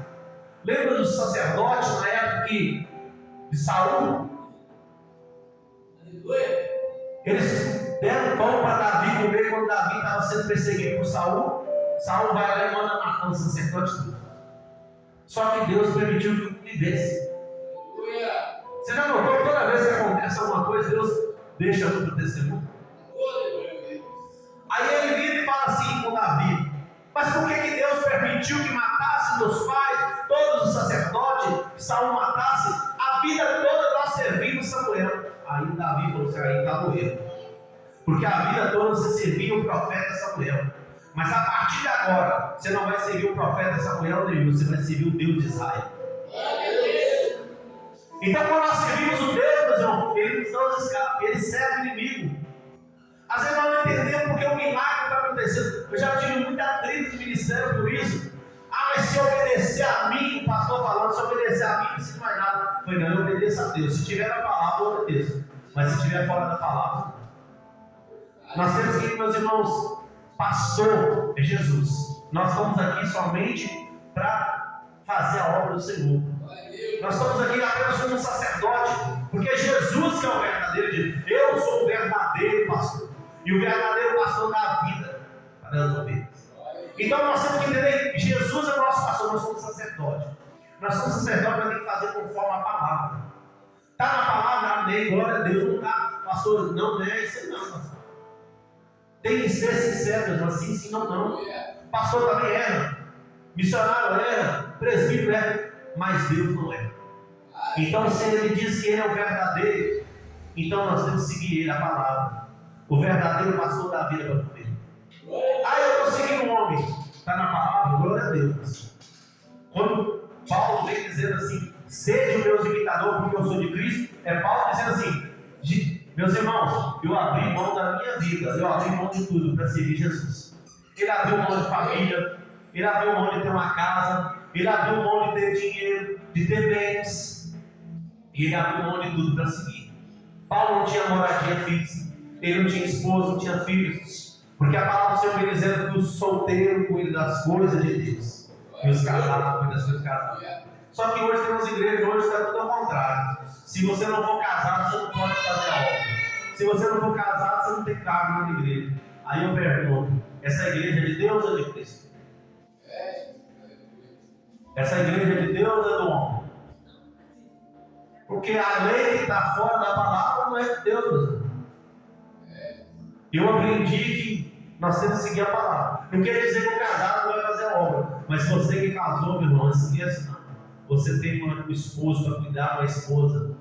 Lembra dos sacerdotes na época de Saul? Eles deram pão para Davi comer quando Davi estava sendo perseguido por Saul. Saul vai lá e manda matar os sacerdotes. Só que Deus permitiu que vivesse. Você já notou que toda vez que acontece alguma coisa, Deus deixa tudo testemunho? Aí ele vira e fala assim com Davi: mas por que Deus permitiu que matasse meus pais, todos os sacerdotes, que Saul matasse? A vida toda nós servimos Samuel. Aí Davi falou assim: aí está o erro. Porque a vida toda você servia o profeta Samuel. Mas a partir de agora, você não vai servir o profeta Samuel nenhum, você vai servir o Deus de Israel. Então, quando nós servimos o Deus, meus irmãos, ele nos dá os escapes, ele serve o inimigo. Às vezes nós não entendemos porque o milagre está acontecendo. Eu já tive muita atrito no ministério por isso. Ah, mas se obedecer a mim, o pastor falando, se obedecer a mim, não precisa mais nada. Eu falei: não, eu obedeço a Deus. Se tiver na palavra, eu obedeço. Mas se estiver fora da palavra, nós temos que ir, meus irmãos. Pastor é Jesus. Nós estamos aqui somente para fazer a obra do Senhor. Nós estamos aqui apenas como um sacerdote, porque Jesus que é o verdadeiro Deus. Eu sou o verdadeiro pastor, e o verdadeiro pastor dá a vida para as ovelhas. Então nós temos que entender que Jesus é o nosso pastor, nós somos sacerdote. Nós somos sacerdote, mas tem que fazer conforme a palavra. Está na palavra, amém, glória a Deus. Não está, pastor, não é isso, não, pastor. Tem que ser sincero, irmão, sim, não. Pastor também erra, missionário erra, presbítero erra, mas Deus não erra. Então, se ele diz que ele é o verdadeiro, então nós temos que seguir ele, a palavra. O verdadeiro pastor da vida para comer. Ah, eu estou seguindo um homem, está na palavra, glória a Deus. Quando Paulo vem dizendo assim: sejam meus imitadores, porque eu sou de Cristo, é Paulo dizendo assim: meus irmãos, eu abri mão da minha vida, eu abri mão de tudo para servir Jesus. Ele abriu mão de família, ele abriu mão de ter uma casa, ele abriu mão de ter dinheiro, de ter bens, e ele abriu mão de tudo para seguir. Paulo não tinha moradia fixa, ele não tinha esposa, não tinha filhos, porque a palavra do Senhor vem dizendo que o solteiro cuida das coisas de Deus, e os casados cuidam das coisas de casados. Só que hoje temos igrejas, hoje está tudo ao contrário. Se você não for casado, você não pode fazer a obra. Se você não for casado, você não tem cargo na igreja. Aí eu pergunto: essa igreja é de Deus ou de Cristo? Essa igreja é de Deus ou é do homem? Porque a lei que está fora da palavra não é de Deus, meus irmãos. Eu aprendi que nós temos que seguir a palavra. Não quer dizer que o casado não vai fazer a obra, mas você que casou, meu irmão, não esqueça não. Você tem um esposo para cuidar, uma esposa.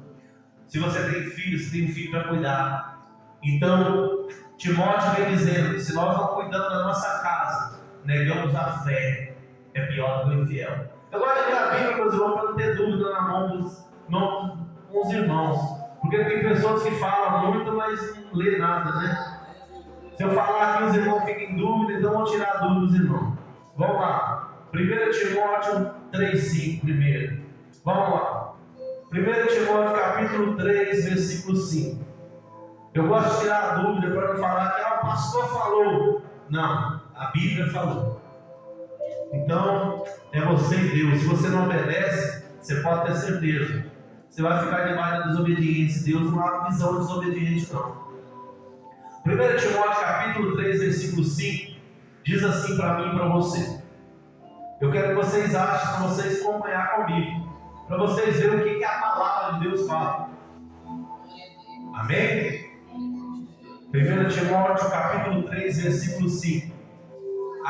Se você tem filho, você tem um filho para cuidar. Então, Timóteo vem dizendo que se nós não cuidamos da nossa casa, negamos a fé, é pior do que o infiel. Eu gosto de ler a Bíblia, meus irmãos, para não ter dúvida na mão dos irmãos. Porque tem pessoas que falam muito, mas não lê nada, né? Se eu falar aqui, os irmãos ficam em dúvida, então vou tirar a dúvida dos irmãos. Vamos lá. 1 Timóteo 3,5 primeiro. Vamos lá. 1 Timóteo capítulo 3, versículo 5. Eu gosto de tirar a dúvida para não falar que o pastor falou. Não, a Bíblia falou. Então, é você e Deus. Se você não obedece, você pode ter certeza. Você vai ficar debaixo da desobediência. Deus não há uma visão desobediente, não. 1 Timóteo capítulo 3, versículo 5 diz assim para mim e para você. Eu quero que vocês achem, para vocês acompanhar comigo, para vocês verem o que a palavra de Deus fala. Amém? 1 Timóteo capítulo 3, versículo 5.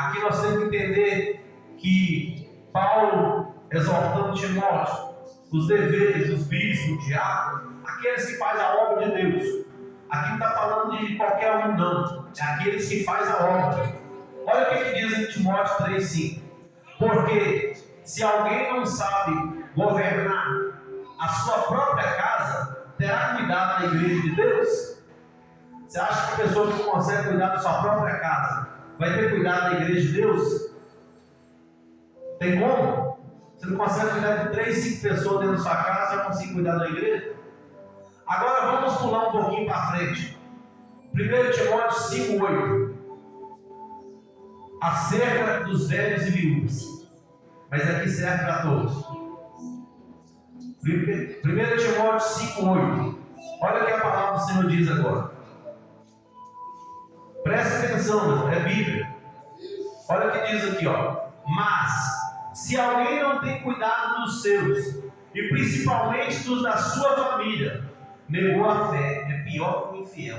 aqui nós temos que entender que Paulo, exortando Timóteo, os deveres dos bispos, diáconos, aqueles que fazem a obra de Deus. Aqui não está falando de qualquer um, não. É aqueles que fazem a obra. Olha o que diz em Timóteo 3,5. Porque se alguém não sabe governar a sua própria casa, terá cuidado da igreja de Deus? Você acha que a pessoa que não consegue cuidar da sua própria casa vai ter cuidado da igreja de Deus? Tem como? Você não consegue cuidar de 3, 5 pessoas dentro da sua casa, já consegue cuidar da igreja? Agora vamos pular um pouquinho para frente. 1 Timóteo 5,8. Acerca dos velhos e viúvas. Mas aqui serve para todos. 1 Timóteo 5,8. Olha o que a palavra do Senhor diz agora. Presta atenção, meu irmão, é Bíblia. Olha o que diz aqui, ó. Mas, se alguém não tem cuidado dos seus, e principalmente dos da sua família, negou a fé, é pior que o infiel.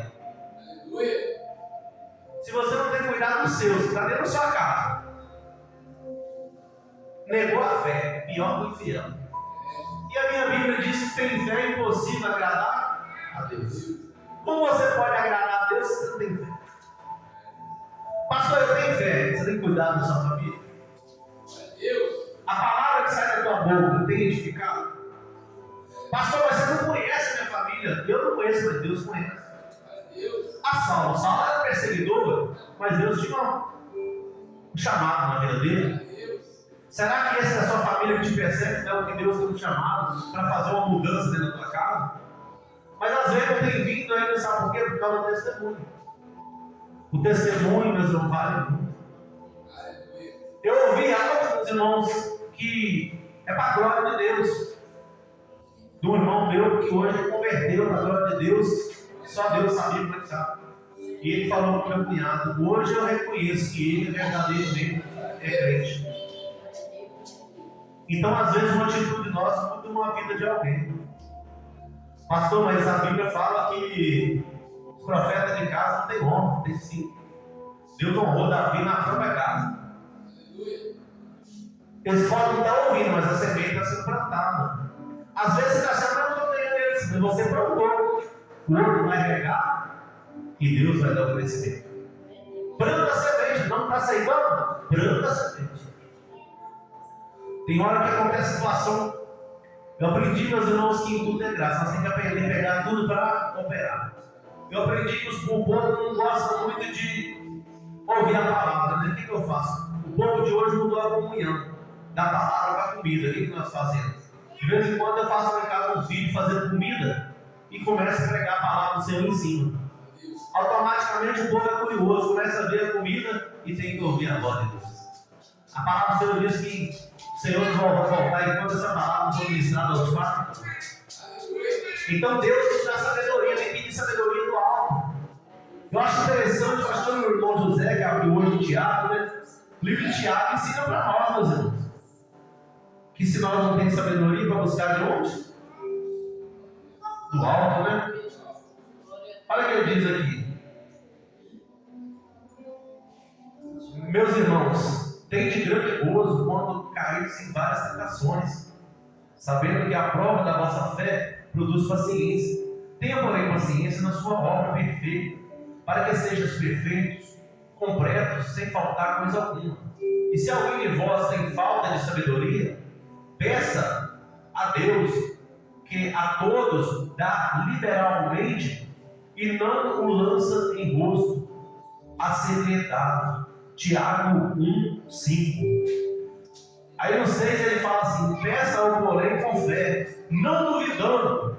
Se você não tem cuidado dos seus, que está dentro da sua casa, negou a fé, é pior que o infiel. E a minha Bíblia diz que sem fé é impossível agradar a Deus. Como você pode agradar a Deus se você não tem fé? Pastor, eu tenho fé, você tem cuidado da sua família? A palavra que sai da tua boca tem edificado? Pastor, mas você não conhece a minha família? Eu não conheço, mas Deus conhece. A Saulo era perseguidor, mas Deus tinha um chamado na vida dele. Será que essa é a sua família que te persegue? Não é o que Deus tem te chamado para fazer uma mudança dentro da tua casa? Mas às vezes não tem vindo ainda, sabe por quê? Por causa do testemunho. O testemunho, meus irmãos, vale muito. Eu ouvi algo dos irmãos que é para a glória de Deus. Do irmão meu que hoje converteu para a glória de Deus, só Deus sabia como é que está. E ele falou para o meu cunhado: hoje eu reconheço que ele é verdadeiramente crente. Então, às vezes, uma atitude nossa muda uma vida de alguém. Pastor, mas a Bíblia fala que os profetas de casa não têm honra, tem sim. Deus honrou Davi na própria casa. Eles podem estar ouvindo, mas a semente está sendo plantada. Às vezes você está achando que eu não tenho eles, mas você plantou. O outro vai regar e Deus vai dar o crescimento. Planta a semente, não está aceitando? Planta a semente. Tem hora que acontece situação. Eu aprendi, meus irmãos, que em tudo é graça. Nós temos que aprender a pegar tudo para operar. Eu aprendi que o povo não gosta muito de ouvir a palavra. Né? O que eu faço? O povo de hoje mudou a comunhão da palavra para a comida. O que nós fazemos? De vez em quando eu faço lá em casa uns vídeos fazendo comida e começo a pregar a palavra do Senhor em cima. Automaticamente o povo é curioso, começa a ver a comida e tem que ouvir a voz de Deus. A palavra do Senhor diz que o Senhor vai voltar enquanto essa palavra for ministrada aos quatro. Então Deus nos dá sabedoria, tem que pedir sabedoria do alto. Eu acho interessante, o pastor meu irmão José, que abriu hoje o Tiago, né? O livro de Tiago ensina para nós, meus irmãos, que se nós não temos sabedoria, para buscar de onde? Do alto, né? Olha o que ele diz aqui. Meus irmãos, tem de grande gozo quando caís em várias tentações, sabendo que a prova da vossa fé produz paciência. Tenha, porém, paciência na sua obra perfeita, para que sejais perfeitos, completos, sem faltar coisa alguma. E se alguém de vós tem falta de sabedoria, peça a Deus, que a todos dá liberalmente, e não o lança em rosto a ser lhe dado. Tiago 1:5. Aí no 6 ele fala assim: peça-o, porém, com fé, não duvidando,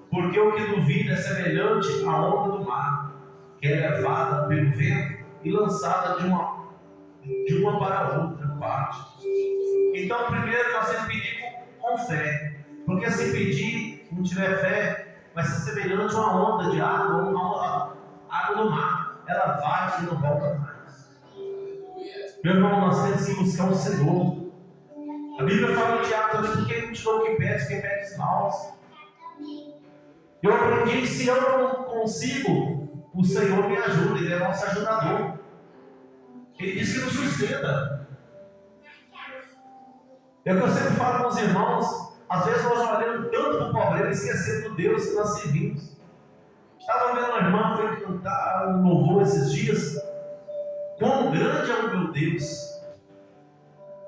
porque o que duvida é semelhante à onda do mar, que é levada pelo vento e lançada de uma para outra parte. Então, primeiro nós temos que pedir com fé, porque se pedir, não tiver fé, vai ser semelhante a uma onda de água, uma água do mar. Ela vai e não volta mais. Meu irmão, nós temos que buscar um Senhor. A Bíblia fala em Tiago também que quem não tirou o que pede, quem pede esmalce. Eu aprendi que se eu não consigo, o Senhor me ajuda, Ele é nosso ajudador. Ele diz que nos sustenta. É o que eu sempre falo com os irmãos. Às vezes nós olhamos tanto para o problema, esquecendo do Deus que nós servimos. Estava vendo uma irmã, foi cantar um louvor esses dias. Quão grande é o meu Deus.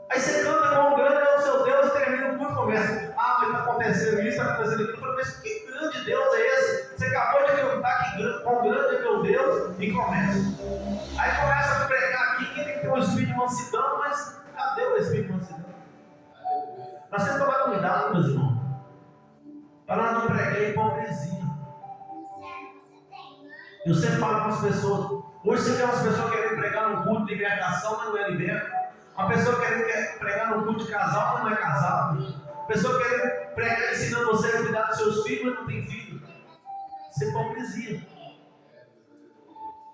Aí você canta quão grande é o seu Deus e termina o culto e começa. Ah, mas está acontecendo isso, está acontecendo aquilo. Eu falei, mas que grande Deus é esse? Você acabou de cantar que quão grande é meu Deus e começa. Aí começa a pregar aqui que tem que ter um espírito de mansidão, mas cadê o espírito de mansidão? Nós temos que tomar cuidado, meus irmãos, para não pregar hipocrisia. Eu sempre falo com as pessoas. Hoje você vê umas pessoas querendo pregar no culto de libertação, mas não é liberto. Uma pessoa querendo pregar no culto de casal, mas não é casado. Uma pessoa querendo pregar ensinando você a cuidar dos seus filhos, mas não tem filho. Isso é hipocrisia.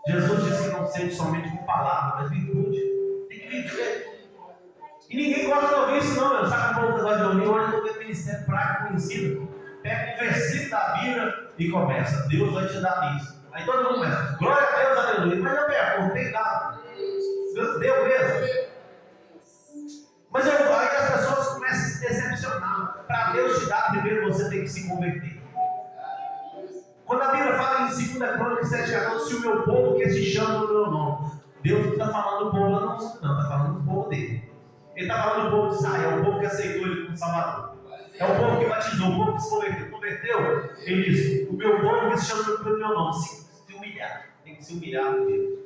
Jesus disse que não sente somente com palavras, mas virtude. Tem que viver. E ninguém gosta de ouvir isso, não. Sabe como o povo gosta de ouvir? Hoje eu estou vendo ministério prático que ensina. Pega um versículo da Bíblia e começa. Deus vai te dar isso. Aí todo mundo começa. Glória a Deus, aleluia. Mas eu pergunto, tem dado. Deus deu mesmo. Mas aí as pessoas começam a se decepcionar. Para Deus te dar, primeiro você tem que se converter. Quando a Bíblia fala em 2 Crônicas 7:14, se o meu povo que se chama no meu nome, Deus não está falando do povo lá no mundo, não, está falando do povo dele. Ele está falando do povo de Israel, o povo que aceitou ele como Salvador. É o povo que batizou, o povo que se converteu. Ele diz: o meu povo que se chama pelo meu nome, se humilhar, tem que se humilhar por Deus.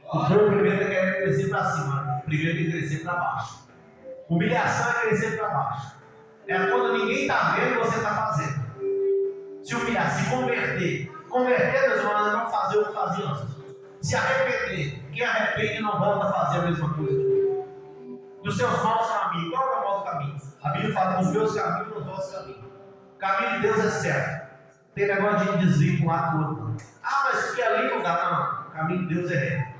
O povo primeiro tem que crescer para cima, primeiro tem que crescer para baixo. Humilhação é crescer para baixo. É quando ninguém está vendo, você está fazendo. Se humilhar, se converter. Converter, meus irmãos, é não fazer o que fazia antes. Se arrepender. Quem arrepende não volta a fazer a mesma coisa. Dos seus maus caminhos. Qual é o mau caminho? A Bíblia fala dos meus caminhos e dos vossos caminhos. O caminho de Deus é certo. Tem negócio de desvio para um lado do outro. Ah, mas porque ali não dá, não. O caminho de Deus é reto.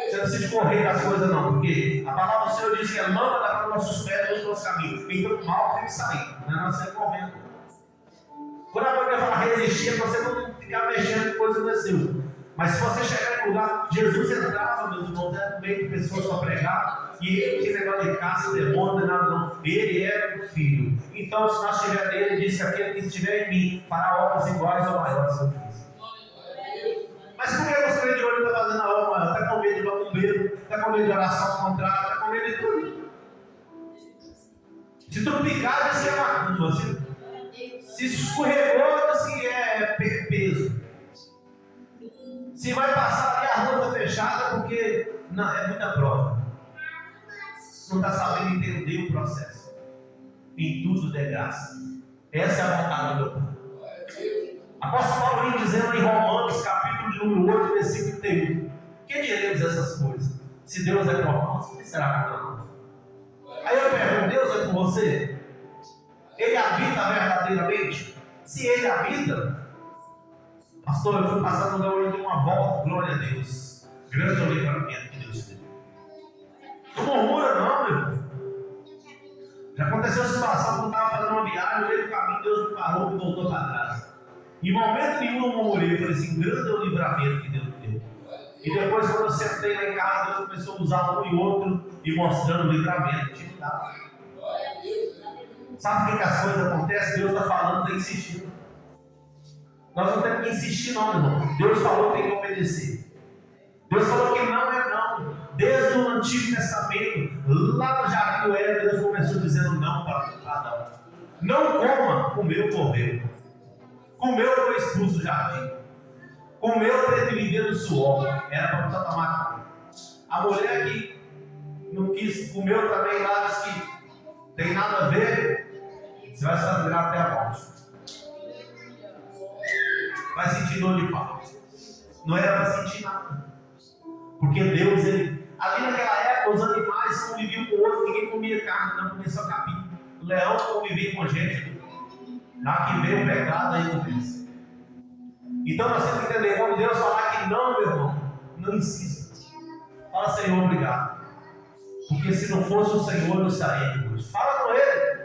Você não precisa correr das coisas, não. Porque a palavra do Senhor diz que é lâmpada para os nossos pés e os nossos caminhos. Então o mal tem que sair. Não é nós sair correndo. Quando a Bíblia fala resistir, é você não ficar mexendo em coisa do seu. Mas se você chegar em um lugar, Jesus entrava, meus irmãos, no meio de pessoas para pregar, e ele não tinha negócio de caça, demônio, nem nada, não. Ele era o Filho. Então, se nós estiver nele, ele disse que aquele que estiver em mim fará obras iguais ou maiores que eu fiz. Mas por que você de olho está fazendo a obra maior? Está com medo de macumbeiro, está com medo de oração contrária, está com medo de tudo. Se tu picar, diz que é macumba. Se escorregou, diz que é peso. Se vai passar ali a rua está fechada, porque não, é muita prova. Não está sabendo entender o processo. Em tudo de graça. Essa é a vontade do meu Pai. Apóstolo Paulo vem dizendo em Romanos, capítulo de número 8, versículo 31. Que diremos essas coisas? Se Deus é por nós, o que será contra nós? Aí eu pergunto, Deus é por você? Ele habita verdadeiramente? Se ele habita, pastor, eu fui passar no meu de uma volta, glória a Deus. Grande o livramento que Deus deu. Não murmura não, meu irmão. Já aconteceu a situação quando eu estava fazendo uma viagem, no meio do caminho, Deus me parou e voltou para trás. Em momento nenhum eu murmurei, eu falei assim, grande é o livramento que Deus deu. E depois quando eu sentei lá em casa, Deus começou a usar um e outro e mostrando o livramento que tinha que dar. Sabe por que as coisas acontecem? Deus está falando, está insistindo. Nós não temos que insistir não, meu irmão. Deus falou que tem que obedecer. Deus falou que não é não. Desde o Antigo Testamento, lá no Jardim do Éden, Deus começou dizendo não para Adão. Não coma, comeu, morreu. Comeu, foi expulso do jardim. Comeu, teve que viver no suor. Era para precisar tomar conta. A mulher que não quis, comeu também lá, diz que tem nada a ver, você vai se sangrar até a morte. Vai sentir dor de pau. Não era para sentir nada. Porque Deus, ele, ali naquela época, os animais conviviam com o outro, ninguém comia carne, não comia só capim. O leão convivia com gente. Na que veio o pecado, aí começa. Então nós temos que entender, quando Deus falar que não, meu irmão, não insista. Fala, Senhor, obrigado. Porque se não fosse o Senhor, eu estaria hoje. Fala com Ele.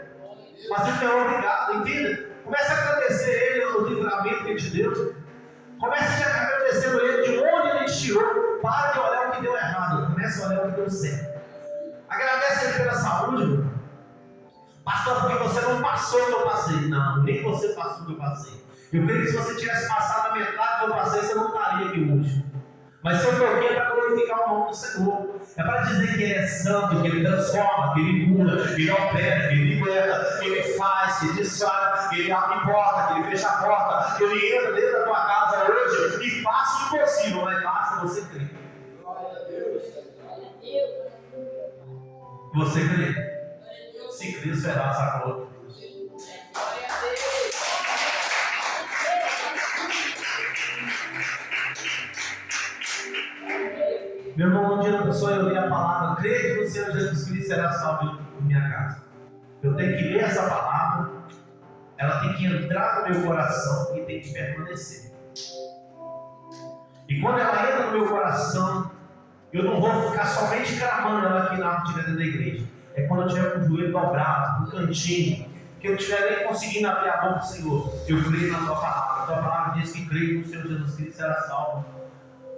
Mas o Senhor, obrigado, entenda? Comece a agradecer Ele o livramento que Ele te deu. Comece a agradecer Ele de onde Ele te tirou. Para de olhar o que deu errado. Comece agradece, olha o que deu certo. Agradece ele pela saúde, meu irmão. Pastor, porque você não passou o que eu passei. Não, nem você passou o que eu passei. Eu creio que se você tivesse passado a metade do que eu passei, você não estaria aqui hoje. Mas se eu estou aqui é para glorificar o nome do Senhor. É para dizer que Ele é santo, que Ele transforma, que Ele cura, que Ele opera, que Ele liberta, que Ele faz, que Ele desfaz, que Ele abre porta, que Ele fecha a porta, que Ele entra dentro da tua casa hoje e faça o impossível, mas basta você crer. Glória a Deus. Glória a Deus. Você crê. Se crer, será essa glória de Deus. Glória a Deus. Meu irmão, um dia a pessoa eu li a palavra, crê que o Senhor Jesus Cristo será salvo em minha casa. Eu tenho que ler essa palavra, ela tem que entrar no meu coração e tem que permanecer. E quando ela entra no meu coração, eu não vou ficar somente clamando ela aqui na arte dentro da igreja. É quando eu estiver com o joelho dobrado, no cantinho, que eu estiver nem conseguindo abrir a boca do Senhor. Eu creio na tua palavra. A tua palavra diz que creio que o Senhor Jesus Cristo será salvo.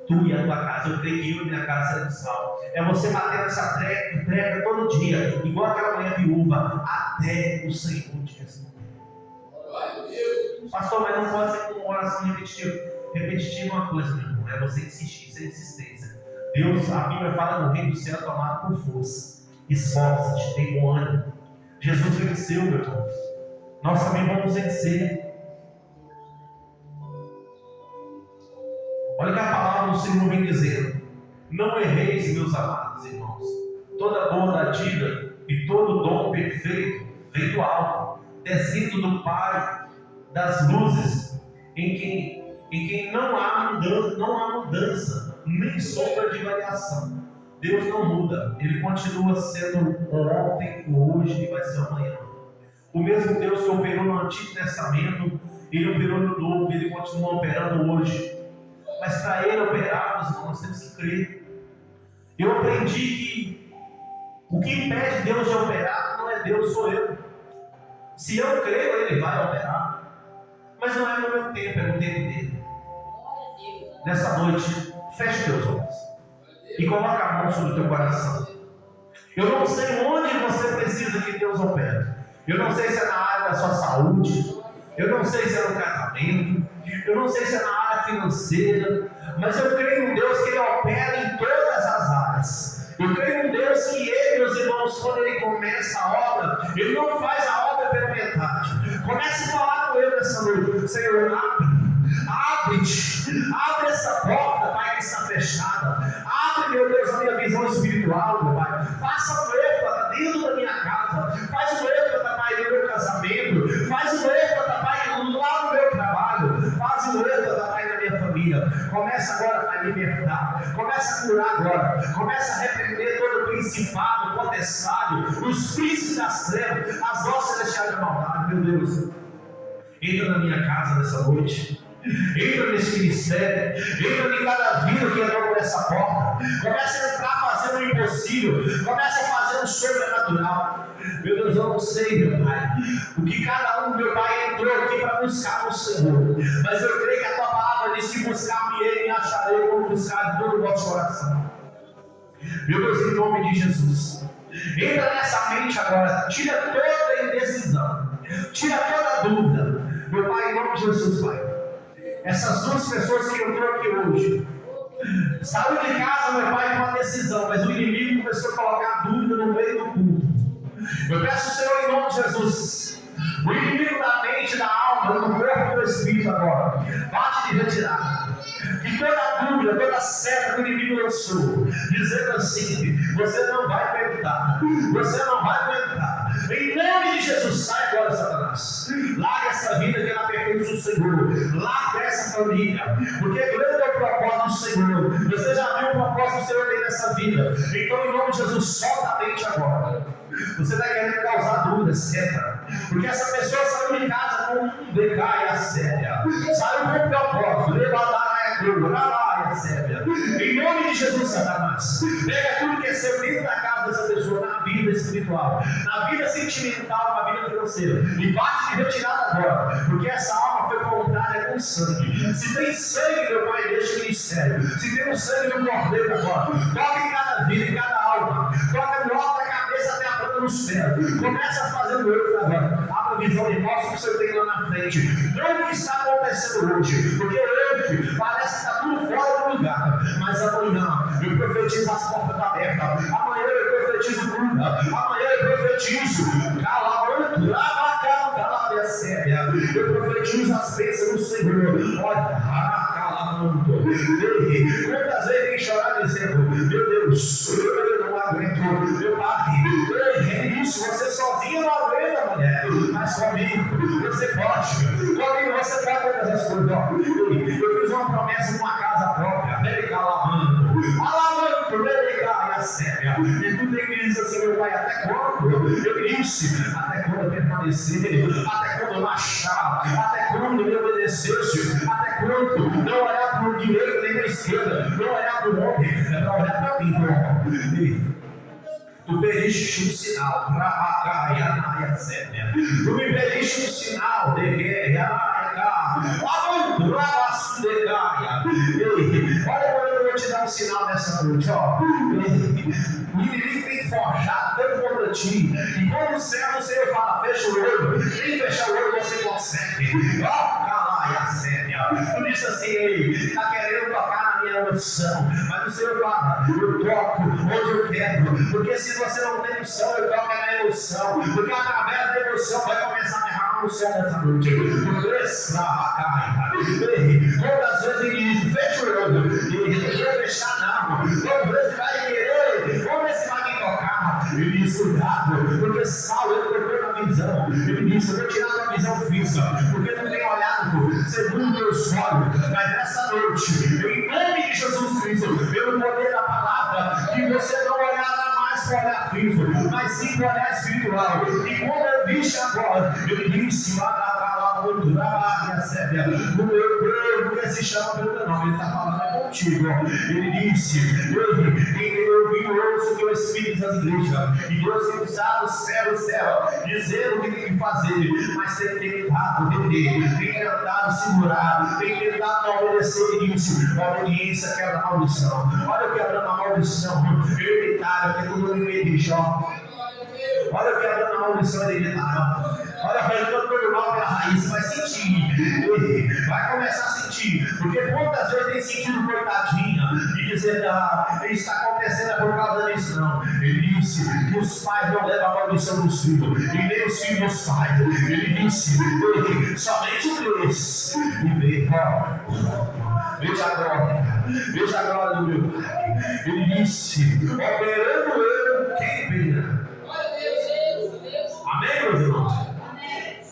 Tu e a tua casa, eu creio que eu e minha casa seremos salvos. É você bater nessa treca todo dia, igual aquela mulher viúva, até o Senhor te responder. Pastor, mas não pode ser com uma oração repetitiva. Repetitiva é uma coisa, meu irmão, é você insistir, sem insistência. Deus, a Bíblia fala no reino do céu tomado por força. Esforça-te, tem bom ânimo. Jesus venceu, meu irmão. Nós também vamos vencer. Olha o que a palavra do Senhor vem dizendo. Não erreis, meus amados irmãos. Toda boa dádiva e todo dom perfeito vem do alto, descendo do Pai das luzes, em quem não há mudança, nem sombra de variação. Deus não muda, Ele continua sendo ontem, hoje e vai ser amanhã. O mesmo Deus que operou no Antigo Testamento, Ele operou no Novo, Ele continua operando hoje. Mas para Ele operar, nós temos que crer. Eu aprendi que o que impede Deus de operar não é Deus, sou eu. Se eu creio, Ele vai operar. Mas não é no meu tempo, é no tempo dele. Nessa noite, feche teus olhos e coloque a mão sobre o teu coração. Eu não sei onde você precisa que Deus opere. Eu não sei se é na área da sua saúde. Eu não sei se é no casamento. Eu não sei se é na área financeira. Mas eu creio em Deus que Ele opera em todas as áreas. Eu creio em Deus que Ele, meus irmãos, quando Ele começa a obra, Ele não faz a obra pela metade. Comece a falar com Ele nessa noite. Senhor, abre essa porta, Pai, que está fechada. Abre, meu Deus, a minha visão espiritual, meu Pai. Faça um êxtase dentro da minha casa. Faz um êxtase, Pai, no meu casamento. Faz um êxtase, Pai, lá no meu trabalho. Faz um êxtase, Pai, na minha família. Começa agora, Pai, a libertar. Começa a curar agora. Começa a repreender todo o principado, o potestade, os príncipes das trevas, as hostes celestiais da maldade, meu Deus. Entra na minha casa nessa noite. Entra nesse ministério, entra em cada vida que entrou por essa porta. Começa a entrar fazendo o impossível, começa a fazer o sobrenatural. Meu Deus, eu não sei, meu Pai, o que cada um, meu Pai, entrou aqui para buscar no Senhor, mas eu creio que a tua palavra diz que buscar-me e acharei como buscar de todo o vosso coração. Meu Deus, em nome de Jesus, entra nessa mente agora, tira toda a indecisão, tira toda a dúvida, meu Pai, em nome de Jesus, Pai. Essas duas pessoas que entrou aqui hoje saiu de casa, meu Pai, com uma decisão, mas o inimigo começou a colocar dúvida no meio do culto. Eu peço, Senhor, em nome de Jesus, o inimigo da mente, da alma, do corpo e do espírito agora, bate de retirada. Que toda dúvida, toda seta que o inimigo lançou, dizendo assim: você não vai aguentar, você não vai aguentar. Em nome de Jesus, sai agora, Satanás. Larga essa vida que ela pertence ao Senhor. Larga essa família, porque grande é o propósito do Senhor. Você já viu o propósito do Senhor aí nessa vida. Então, em nome de Jesus, solta a mente agora. Você está querendo causar dúvida, seta. Porque essa pessoa saiu de casa com um decaia séria. Saiu com um propósito. Em nome de Jesus, Satanás, pega tudo que é seu dentro da casa dessa pessoa, na vida espiritual, na vida sentimental, na vida financeira, e bate de retirada agora, porque essa alma foi comprada com sangue. Se tem sangue, meu Pai, deixa o ministério. Se tem um sangue, eu cordeiro agora. Toca em cada cada vida e cada alma. Toca do alto da cabeça até a planta dos pés. Começa a fazer o outro agora. Abra a visão e mostra o que você tem lá na frente. Não o que está acontecendo hoje. Porque hoje parece que está tudo fora do lugar. Mas amanhã eu profetizo as portas abertas. Amanhã eu profetizo cura. Amanhã eu profetizo calamento. Eu profetizo as bênçãos do Senhor. Olha, calamento. Quantas vezes tem chorado dizendo: meu Deus, eu não aguento, meu pai. Isso, você sozinho não aguenta, mulher. Mas comigo você pode. Comigo você pode todas as coisas. Eu fiz uma promessa numa casa própria. E tu tem que dizer assim: meu pai, até quando? Eu disse: até quando eu permanecer, até quando eu marchar, até quando eu obedecesse, até quando não olhar para o direito nem para a esquerda, não olhar para o homem, é para olhar para mim. Tu pediste um sinal, tu me pediste um sinal de guerra. Olha, eu vou te dar um sinal nessa noite, ó. O inimigo tem forjado tanto contra ti. E quando o Senhor fala: fecha o olho, nem fechar o olho você consegue. Ó, tu disse assim: ei, está querendo tocar na minha unção. Mas o Senhor fala: eu toco onde eu quero. Porque se você não tem unção, eu toco na emoção. Porque através da emoção vai começar a derramar no céu nessa noite. Quantas vezes ele diz: fecha o olho. Ele não quer fechar, não. Quantas vezes vai querer? Vamos ver se vai me tocar. Ele diz: cuidado. Porque Saulo, ele tocou na visão. Ele disse: eu vou tirar da visão física. Porque não tem olhado segundo teus olhos. Mas nessa noite, em nome de Jesus Cristo, pelo poder da palavra, que você não olhará mais com olhar físico, mas sim com olhar espiritual. E como eu disse agora, ele disse: no meu povo que se chama pelo meu nome, ele está falando contigo. Ele disse: quem eu vi ouço que o Espírito das igrejas, e Deus tem usado o céu, dizendo o que tem que fazer, mas tem tentado reter, tem tentado segurar, tem tentado não obedecer isso. A obediência quebra a maldição. Olha o quebrando a maldição hereditária, que é tudo no meio de Jó. Olha o quebrando a maldição hereditária. Olha, arrancando todo mal pela raiz, você vai sentir, vai começar a sentir, porque quantas vezes tem sentido coitadinha e dizer: isso está acontecendo por causa disso. Não, ele disse que os pais não levam a maldição dos filhos, e nem os filhos dos pais. Ele disse: somente Deus, e veja a glória do meu Pai. Ele disse: operando eu, quem impedirá? Amém, meus irmãos?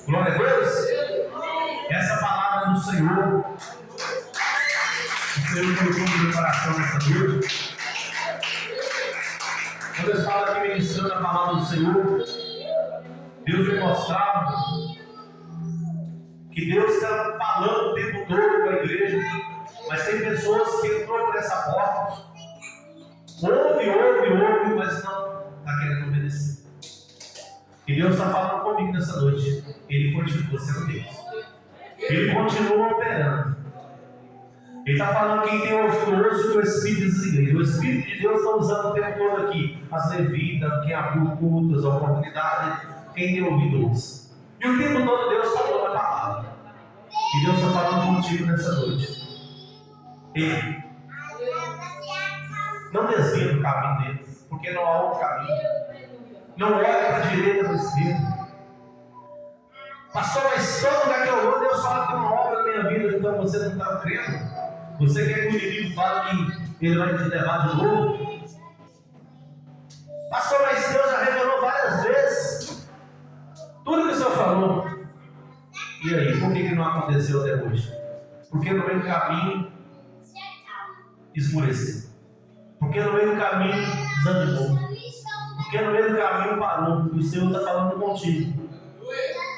Glória a Deus. Essa palavra do Senhor, o Senhor colocou no meu coração nessa noite. Quando eu estava aqui ministrando a palavra do Senhor, Deus me mostrava que Deus está falando o tempo todo com a igreja, mas tem pessoas que entrou por essa porta, ouve, mas não está querendo obedecer. E Deus está falando comigo nessa noite. Ele continua sendo Deus. Ele continua operando. Ele está falando: quem tem ouvido ouço que o Espírito das igrejas. O Espírito de Deus está usando o tempo todo aqui. As levitas, quem abriu cultos, a oportunidade. Quem tem ouvido ouço. E o tempo todo Deus está falando a palavra. E Deus está falando contigo nessa noite. Ei, não desvia do caminho dele, porque não há outro caminho. Não olha para a direita ou para a esquerda. Pastor, mas todo lugar que eu vou, Deus fala que tem uma obra na minha vida, então você não está crendo. Você quer que o inimigo fale que ele vai te levar de novo? Pastor, mas Deus já revelou várias vezes tudo que o Senhor falou. E aí, por que não aconteceu até hoje? Porque no meio do caminho escureceu. Porque no meio do caminho desanimou. Porque no meio do caminho parou. E o Senhor está falando contigo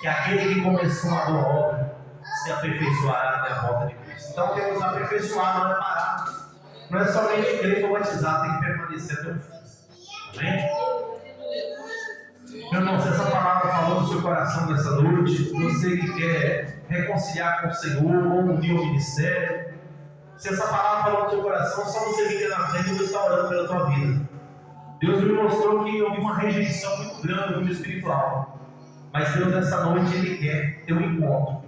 que aquele que começou a boa obra se aperfeiçoará até a volta de Cristo. Então temos que aperfeiçoar, não é parar. Não é somente crer e batizar, tem que permanecer até o fim. Amém? Meu irmão, se essa palavra falou no seu coração nessa noite, você que quer reconciliar com o Senhor ou unir o ministério, se essa palavra falou no seu coração, só você vir na frente e Deus está orando pela tua vida. Deus me mostrou que houve uma rejeição muito grande no mundo espiritual. Mas Deus, nessa noite, Ele quer ter um encontro.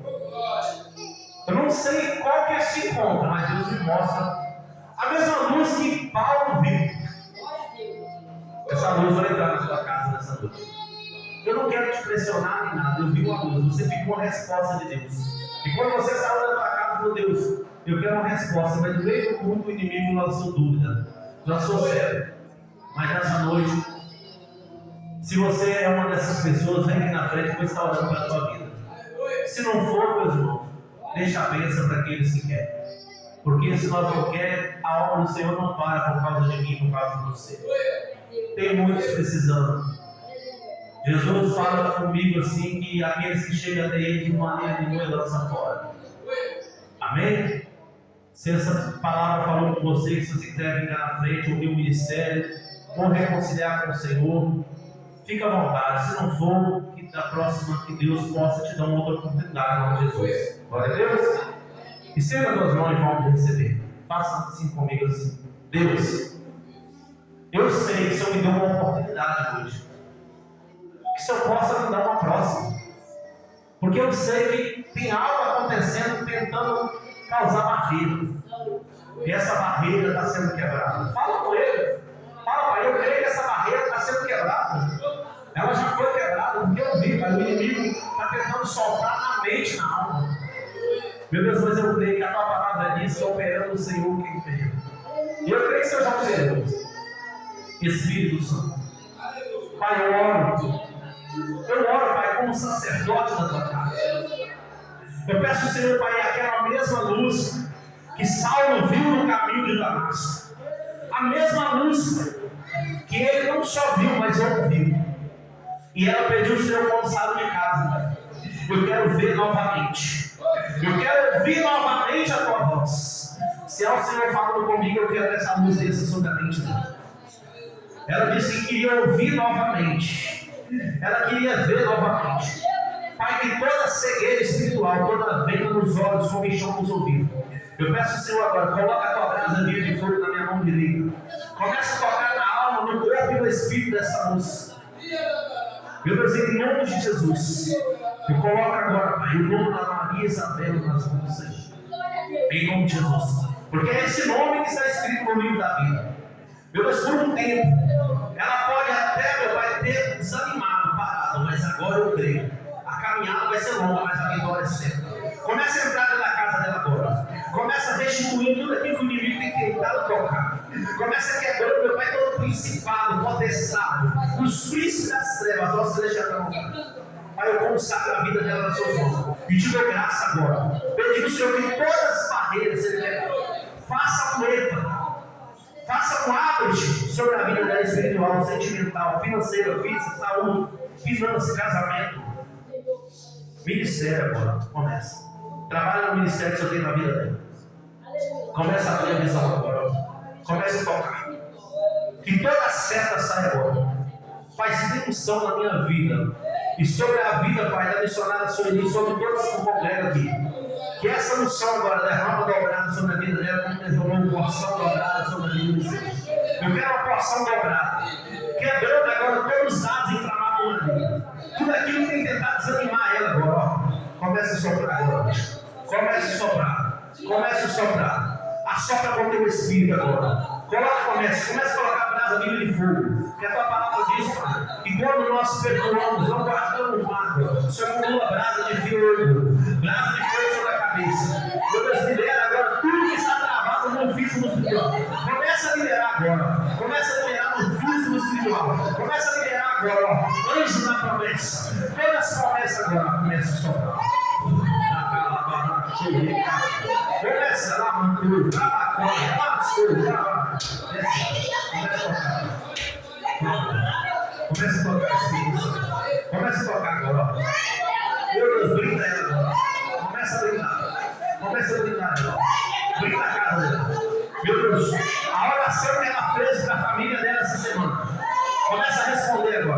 Eu não sei qual que é esse encontro, mas Deus me mostra a mesma luz que Paulo viu. Essa luz vai entrar na tua casa nessa noite. Eu não quero te pressionar nem nada. Eu vi uma luz. Você pediu uma resposta de Deus. E quando você saiu da tua casa, meu Deus, eu quero uma resposta. Mas no meio do mundo, o inimigo lançou dúvida. Lançou sério. Mas nessa noite, se você é uma dessas pessoas, vem aqui na frente e vou estar orando pela tua vida. Se não for, meus irmãos, deixa a bênção para aqueles que querem. Porque se nós não queremos, a obra do Senhor não para por causa de mim, por causa de você. Tem muitos precisando. Jesus fala comigo assim que aqueles que chegam até Ele de maneira nenhuma Ele lança fora. Amém? Se essa palavra falou com você, se você quiser vir cá na frente, ouvir o ministério, ou reconciliar com o Senhor, fica à vontade. Se não for, que da próxima que Deus possa te dar uma outra oportunidade, em nome de Jesus. Glória a Deus. Estenda as tuas mãos e vamos receber. Faça assim comigo assim. Deus, eu sei que o Senhor me deu uma oportunidade hoje. Que o Senhor possa me dar uma próxima. Porque eu sei que tem algo acontecendo tentando causar barreira. E essa barreira está sendo quebrada. Fala com Ele. Fala, Pai, eu creio que essa barreira está sendo quebrada. Ela já foi quebrada, porque eu vi, mas o inimigo está tentando soltar na mente, na alma. Meu Deus, mas eu creio que a tua palavra diz que operando o Senhor quem tem. E eu creio que o Senhor já operou. Espírito Santo. Pai, eu oro, Pai, como sacerdote da tua casa. Eu peço, Senhor, Pai, aquela mesma luz que Saulo viu no caminho de Damasco. A mesma luz que ele não só viu, mas ouviu. E ela pediu o Senhor quando saiu de casa. Eu quero ver novamente. Eu quero ouvir novamente a tua voz. Se é o Senhor falando comigo, eu quero que essa luz desça sobre a mente dela. Ela disse que queria ouvir novamente. Ela queria ver novamente. Pai, que toda cegueira espiritual, toda venda nos olhos, comichão nos ouvidos. Eu peço, Senhor, agora, coloca a tua brasa viva de fogo na minha mão direita. Começa a tocar na alma, no corpo e no espírito dessa luz. Meu Deus, em nome de Jesus, eu coloco agora, Pai, o nome da Maria Isabel nas mãos do Senhor. Em nome de Jesus. Porque é esse nome que está escrito no livro da vida. Meu Deus, por um tempo, ela pode até, meu Pai, ter desanimado, parado, mas agora eu creio. A caminhada vai ser longa, mas a vitória é certa. Começa a entrar na casa dela agora. Começa a restituir tudo aquilo que o inimigo tem tentado tocar. Começa a quebrar, meu Pai, todo principado, potestade, os príncipes das trevas, ó Celestial. Pai, eu consagro a vida dela nas suas mãos. E te dou graça agora. Pedindo, Senhor, que todas as barreiras, faça um epa. Faça um abre sobre a vida dela espiritual, sentimental, financeira, física, saúde, finanças, casamento. Ministério agora, começa. Trabalha no ministério que você tem na vida dela. Começa a televisão agora. Começa a tocar. Que toda seta saia agora. Pai, se tem unção na minha vida e sobre a vida, Pai, da missionária Sueli, sobre todos que congregam aqui. Que essa unção agora derrama dobrada sobre a vida dela, como derramou uma porção dobrada sobre a vida do Senhor. Eu quero uma porção dobrada. Quebrando agora todos os dados inflamados na vida. Tudo aquilo que tem tentado desanimar ela agora. Ó. Começa a soprar agora. Comece a soprar. Comece a soprar. Assopra com o teu espírito agora. Comece a colocar a brasa viva de fogo. Que a tua palavra diz, Pai, que quando nós perdoamos, não guardamos mágoa, o Senhor acumula brasa de fogo. Brasa de fogo sobre a cabeça. Meu Deus, libera agora tudo que está travado no físico espiritual. Começa a liberar agora. Começa a liberar no físico espiritual. Começa a liberar agora, ó. Anjo na promessa. Todas as promessas agora começam a soprar. Começa lá, mano. Começa a tocar esse. Começa a tocar agora. Meu Deus, brinda ela agora. Começa a brindar. Começa a brindar ela. Brinda a casa dela. Meu Deus, a oração que ela fez para a família dela essa semana. Começa a responder agora.